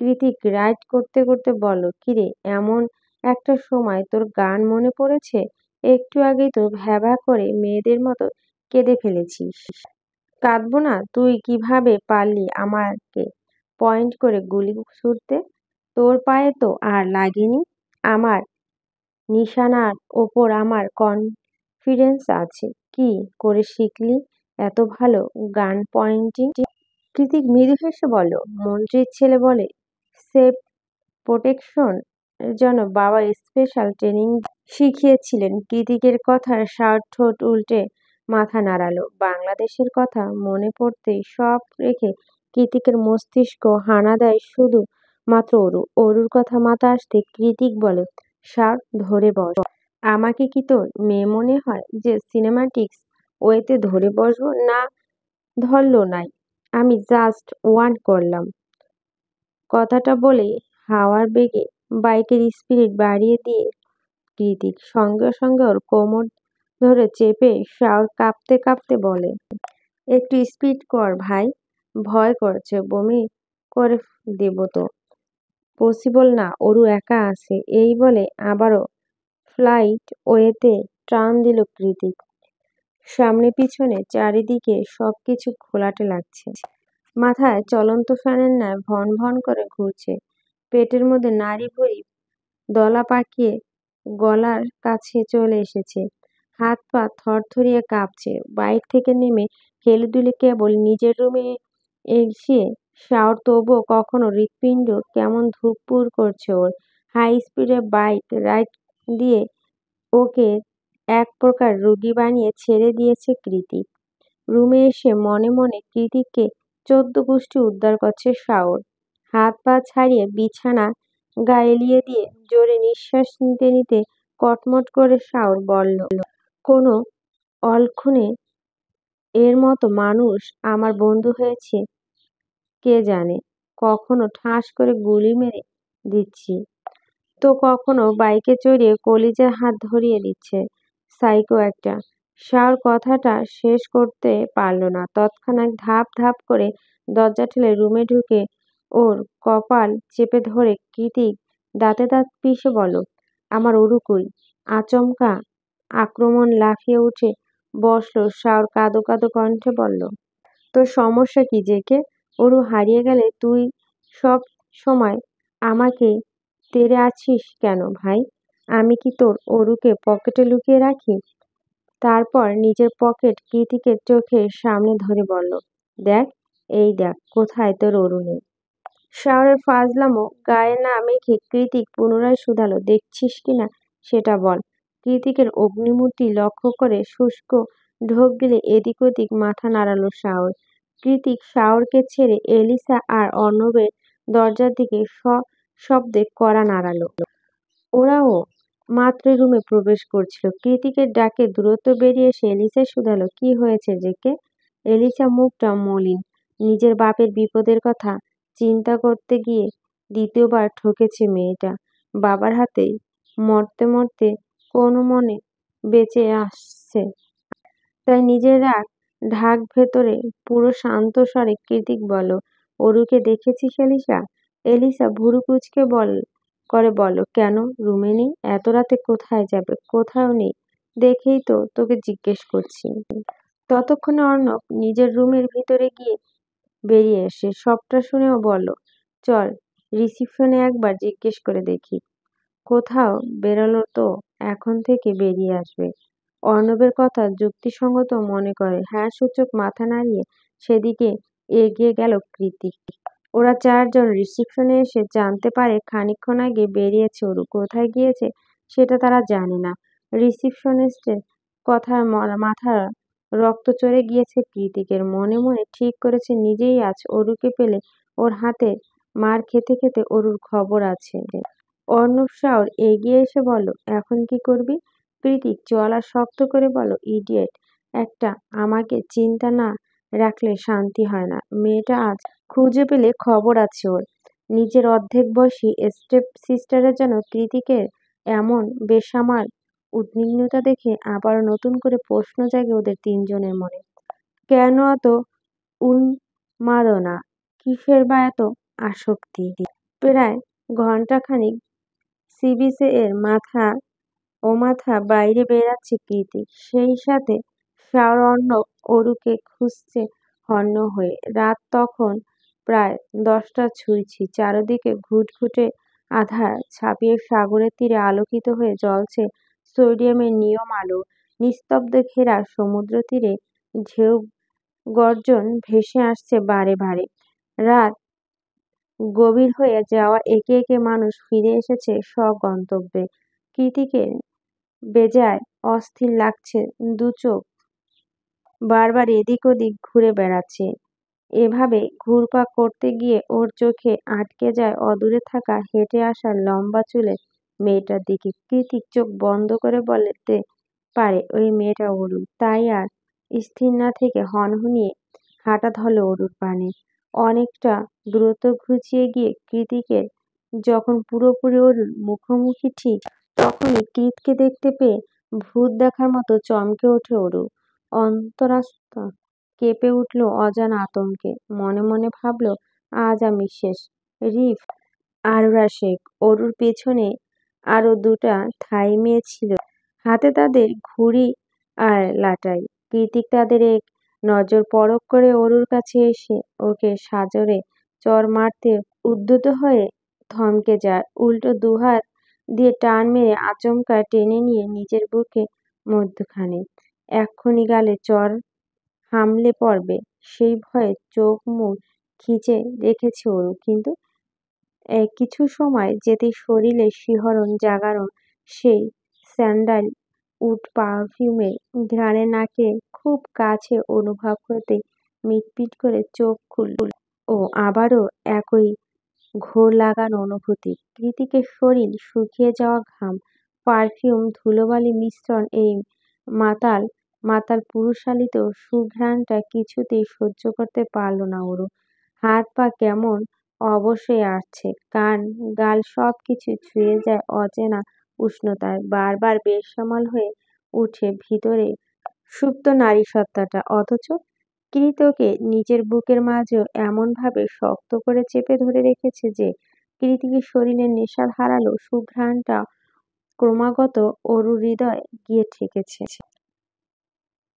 কৃতিক রাইড করতে করতে বলল, কিরে, এমন একটা সময় তোর গান মনে পড়েছে? একটু আগেই তো ভ্যাভা করে মেয়েদের মতো কেঁদে ফেলেছিস। কাঁদবো না? তুই কিভাবে পারলি আমাকে পয়েন্ট করে গুলি ছুড়তে? তোর পায়ে তো আর লাগেনি। আমার নিশানার ওপর আমার কনফিডেন্স আছে। কি করে শিখলি এত ভালো গান পয়েন্টিং? কৃতিক মৃদু হেসে বলল, মন্ত্রীর ছেলে বলে সেলফ প্রোটেকশন এর জন্য বাবা স্পেশাল ট্রেনিং শিখিয়েছিলেন। কৃতিকের কথার ষাট ঠোঁট উল্টে মাথা নাড়ালো। বাংলাদেশের কথা মনে পড়তেই সব রেখে কৃতিকের মস্তিষ্ক হানা দেয় শুধু মাত্র অরু। অরুর কথা মাথা আসতে কৃতিক বলে, ষাট ধরে বস। আমাকে কি তোর মেয়ে মনে হয় যে সিনেমাটিক্স ওয়েতে ধরে বসবো? না, ধরলো নাই, আমি জাস্ট ওয়ান করলাম। কথাটা বলে হাওয়ার বেগে বাইকের স্পিড বাড়িয়ে দিয়ে কৃতিক সঙ্গে সঙ্গে ওর কোমর ধরে চেপে শাওর কাঁপতে কাঁপতে বলে, একটু স্পিড কর ভাই, ভয় করছে, বমি করে দেব তো। পসিবল না, অরু একা আছে। এই বলে আবারও ফ্লাইট ওয়েতে টার্ন দিল কৃতিক। সামনে পিছনে চারিদিকে সবকিছু ঘোলাটে লাগছে। মাথায় চলন্ত ফ্যানের ন্যায় ভন ভন করে ঘুরছে। পেটের মধ্যে নাড়ি ভুঁড়ি দলা পাকিয়ে গলার কাছে চলে এসেছে। হাত পা থরথরিয়ে কাঁপছে। বাইক থেকে নেমে হেলেদুলে কেবল নিজের রুমে এসে শাওর, তবুও কখনো হৃৎপিণ্ড কেমন ধুকপুক করছে ওর। হাই স্পিডে বাইক রাইড দিয়ে ওকে এক প্রকার রোগী বানিয়ে ছেড়ে দিয়েছে কৃতিক। রুমে এসে মনে মনে কৃতিককে 14 গোষ্ঠী উদ্ধার করছে শাওর। হাত পা ছাড়িয়ে বিছানা গায়ে এলিয়ে দিয়ে জোরে নিঃশ্বাস নিতে নিতে কটমট করে শাওর বলল, কোনো অলক্ষণে এর মতো মানুষ আমার বন্ধু হয়েছে কে জানে। কখনো ঠাস করে গুলি মেরে দিচ্ছি, তো কখনো বাইকে চড়িয়ে কলিজায় হাত ধরিয়ে দিচ্ছে। সাইকো একটা। শাওর কথাটা শেষ করতে পারল না। তৎক্ষণাৎ ধাপ ধাপ করে দরজা ঠেলে রুমে ঢুকে ওর কপাল চেপে ধরে কৃতিক দাঁতে দাঁত পিষে বলল, আমার অরু কই? আচমকা আক্রমণ লাফিয়ে উঠে বসলো শাওর কাঁদো কাঁদো কণ্ঠে বলল, তোর সমস্যা কি জেকে? অরু হারিয়ে গেলে তুই সব সময় আমাকে তেড়ে আছিস কেন ভাই? আমি কি তোর অরুকে পকেটে লুকিয়ে রাখি? তারপর নিজের পকেট কৃতিকের চোখের সামনে ধরে বলল, দেখ, এই দেখ, কোথায় তোর অরু নেই। শাওরের ফাজলামো গায়ে না মেখে কৃতিক পুনরায় শুধালো, দেখছিস কিনা সেটা বল। কৃতিকের অগ্নিমূর্তি লক্ষ্য করে শুষ্ক ঢোক গিলে এদিক ওদিক মাথা নাড়ালো শাওর। কৃতিক শাওরকে ছেড়ে এলিসা আর অর্ণবের দরজার দিকে সশব্দে কড়া নাড়ালো। ওরাও মাত্রই রুমে প্রবেশ করছিল। কৃতিকের ডাকে দ্রুত বেরিয়ে এসে এলিসা শুধালো, কি হয়েছে জেকে? এলিসা মুখটা মলিন। নিজের বাপের বিপদের কথা চিন্তা করতে গিয়ে দ্বিতীয়বার ঠকেছে মেয়েটা। বাবার হাতে মরতে মরতে কোনো মনে বেঁচে আসছে, তাই নিজের রাগ ঢাক ভেতরে পুরো শান্ত স্বরে কৃতিক বলল, অরুকে দেখেছিস এলিসা? এলিসা ভুরু কুঁচকে বল, করে বলল, কেন রুমে নেই? এত রাতে কোথায় যাবে? কোথাও নেই দেখেই তো তোকে জিজ্ঞেস করছি। ততক্ষণে অর্ণব নিজের রুমের ভিতরে গিয়ে বেরিয়ে এসে সবটা শুনেও বলল, চল রিসিপশনে একবার জিজ্ঞেস করে দেখি। কোথাও বেরোলো তো এখন থেকে বেরিয়ে আসবে। অর্ণবের কথা যুক্তিসঙ্গত মনে করে হ্যাঁ সূচক মাথা নাড়িয়ে সেদিকে এগিয়ে গেল কৃতিক। ওরা চারজন রিসিপশনে এসে জানতে পারে খানিকক্ষণ আগে বেরিয়েছে অরু। কোথায় গিয়েছে সেটা তারা জানে না। রিসিপশনিস্টের কথায় মাথার রক্ত চড়ে গিয়েছে কৃতিকের। মনে মনে ঠিক করেছে নিজেই আজ অরুকে পেলে ওর হাতে মার খেতে খেতে অরুর খবর আছে। অর্ণব শাওর এগিয়ে এসে বলল, এখন কি করবি? কৃতিক গলা শক্ত করে বলল, ইডিয়েট একটা, আমাকে চিন্তা না রাখলে শান্তি হয় না। মেয়েটা আজ খুঁজে পেলে খবর আছে ওর। নিজের অর্ধেক বয়সী স্টেপ সিস্টারের জন্য কৃতিকের এমন বেসামাল উদ্বিগ্নতা দেখে আবারও নতুন করে প্রশ্ন জাগে ওদের তিনজনের মনে। কেন এত উন্মাদনা? কিসের বা এত আসক্তি? প্রায় ঘণ্টাখানিক সিবিসে এর মাথা বাইরে বেড়াচ্ছে কৃতিক। সেই সাথে শাওর অর্ণব অরুকে খুঁজছে হন্য হয়ে। রাত তখন প্রায় 10টা ছুঁইছি। চারদিকে ঘুটঘুটে আধার ছাপিয়ে সাগরের তীরে আলোকিত হয়ে জ্বলছে সোডিয়ামের নিয়ম আলো। নিস্তব্ধ ঘেরা সমুদ্র তীরে ঢেউ গর্জন ভেসে আসছে বারে বারে। রাত গভীর হয়ে যাওয়া একে একে মানুষ ফিরে এসেছে স্বগন্তব্যে। কৃতিকের বেজায় অস্থির লাগছে, দুচোখ বারবার এদিক ওদিক ঘুরে বেড়াচ্ছে। এভাবে ঘুরপাক করতে গিয়ে ওর চোখে আটকে যায় অদূরে থাকা হেঁটে আসা লম্বা চুলের মেয়েটার দিকে। কৃতিক চোখ বন্ধ করে বলতে পারে ওই মেয়েটা অরু। তাই আর স্থির না থেকে হনহনিয়ে হাঁটা ধরল অরুর পানে। অনেকটা দ্রুত ঘুচিয়ে গিয়ে কৃতিকের যখন পুরোপুরি অরুর মুখোমুখি ঠিক তখনই কৃতকে দেখতে পেয়ে ভূত দেখার মতো চমকে ওঠে অরু। অন্তরাত্মা কেঁপে উঠল অজানা আতঙ্কে। মনে মনে ভাবল, আজ আমি শেষ। রিফ, আরুরা শেখ, অরুর পেছনে আরো দুটা থাই মেয়ে ছিল, হাতে তাদের ঘুড়ি আর লাটাই। কৃতিক তাদের এক নজর পরখ করে অরুর কাছে এসে ওকে সাজরে চড় মারতে উদ্যত হয়ে থমকে যায়। উল্টো দুহাত দিয়ে টান মেরে আচমকা টেনে নিয়ে নিজের বুকে মধ্যখানে। এক্ষুনি গালে চড় হামলে পড়বে সেই ভয়ে চোখ মুখ খিচে রেখেছে অরু। কিন্তু কিছু সময় যেতেই শরীরে শিহরণ জাগানো সেই স্যান্ডাল উড পারফিউমের ঘ্রাণে নাকে খুব কাছে অনুভব হতে মিটমিট করে চোখ খুলল। ও আবারও একই ঘোর লাগানো অনুভূতি। কৃতিকের শরীর শুকিয়ে যাওয়া ঘাম, পারফিউম, ধুলোবালি মিশ্রণ এই মাতাল মাতাল পুরুষালিত সুঘ্রাণটা কিছুতেই সহ্য করতে পারল না অরু। হাত পা কেমন অবশ হয়ে আসছে, কান গাল সবকিছু ছুঁয়ে যায় অচেনা উষ্ণতায়। বারবার বেসামাল হয়ে উঠে ভিতরে সুপ্ত নারীসত্তাটা। অথচ কৃতকে নিজের বুকের মাঝেও এমনভাবে শক্ত করে চেপে ধরে রেখেছে যে কৃতিকের শরীরের নেশার হারালো সুঘ্রাণটা ক্রমাগত অরুর হৃদয়ে গিয়ে ঠেকেছে।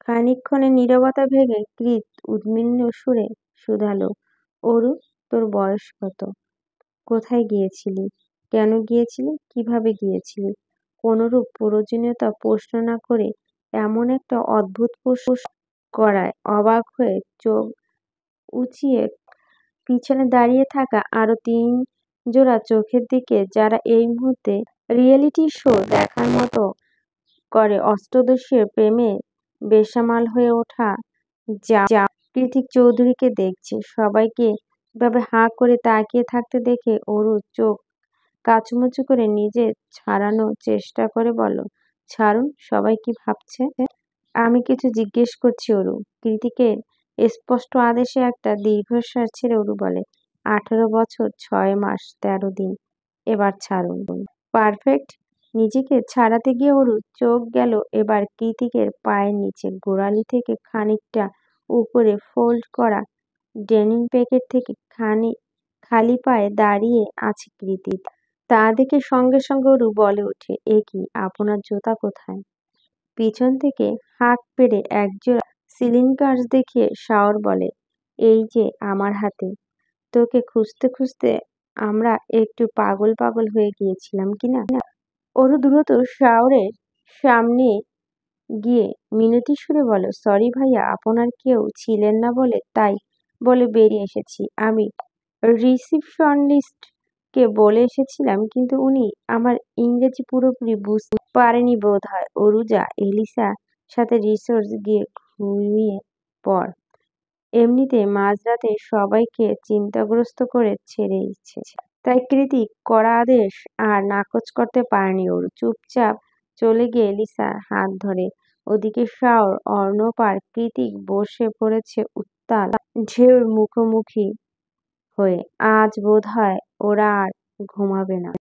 খানিকক্ষণের নীরবতা ভেঙে কৃত উদ্বিগ্ন সুরে শুধালো, অরু, তোর বয়স কত? কোথায় গিয়েছিলি? কেন গিয়েছিলি? কিভাবে গিয়েছিলি? কোনরূপ প্রয়োজনীয়তা প্রশ্ন না করে এমন একটা অদ্ভুত প্রশ্ন করায় অবাক হয়ে চোখ উঁচিয়ে পিছনে দাঁড়িয়ে থাকা আরো 3 জোড়া চোখের দিকে, যারা এই মুহূর্তে রিয়েলিটি শো দেখার মতো করে অষ্টাদশীর প্রেমে বেসামাল হয়ে ওঠা যা কৃতিক চৌধুরীকে দেখছে। সবাইকে এভাবে হাঁ করে তাকিয়ে থাকতে দেখে অরু চোখ কাচুমাচু করে নিজে ছাড়ানোর চেষ্টা করে বলল, ছাড়ুন, সবাই কি ভাবছে? আমি কিছু জিজ্ঞেস করছি অরু। কৃতিকের স্পষ্ট আদেশে একটা দীর্ঘশ্বাস ছেড়ে অরু বলে, 18 বছর 6 মাস 13 দিন, এবার ছাড়ুন। পারফেক্ট। নিজেকে ছাড়াতে গিয়ে অরুর চোখ গেল এবার কৃতিকের পায়ের নিচে। গোড়ালি থেকে খানিকটা উপরে ফোল্ড করা ডেনিম প্যাকেট থেকে খালি পায়ে দাঁড়িয়ে আছে কৃতিক। তা দেখে সঙ্গে সঙ্গে অরু বলে ওঠে, এ কি, আপনার জুতা কোথায়? পিছন থেকে হাঁক পেড়ে একজোড়া সিলিংকার্স দেখিয়ে শাওর বলে, এই যে আমার হাতে। তোকে খুঁজতে খুঁজতে আমরা একটু পাগল পাগল হয়ে গিয়েছিলাম কিনা। অরু দ্রুত শাওরের সামনে গিয়ে মিনতি সুরে বলে, সরি ভাইয়া, আপনার কেউ ছিলেন না বলে তাই বলে বেরিয়ে এসেছি। আমি রিসিপশনিস্টকে বলে এসেছিলাম, কিন্তু উনি আমার ইংরেজি পুরোপুরি বুঝতে পারেনি বোধ হয়। অরু, যা, এলিসা সাথে রিসোর্স গিয়ে ঘুমিয়ে পড়। এমনিতে মাঝরাতে সবাইকে চিন্তাগ্রস্ত করে ছেড়েছে। তাই কৃতিক কড়া আদেশ আর নাকচ করতে পারেনি অরু। চুপচাপ চলে গিয়ে এলিসার হাত ধরে। ওদিকে শাওর, অর্ণব আর কৃতিক বসে পড়েছে উত্তাল ঢেউর মুখোমুখি হয়ে। আজ বোধহয় ওরা আর ঘুমাবে না।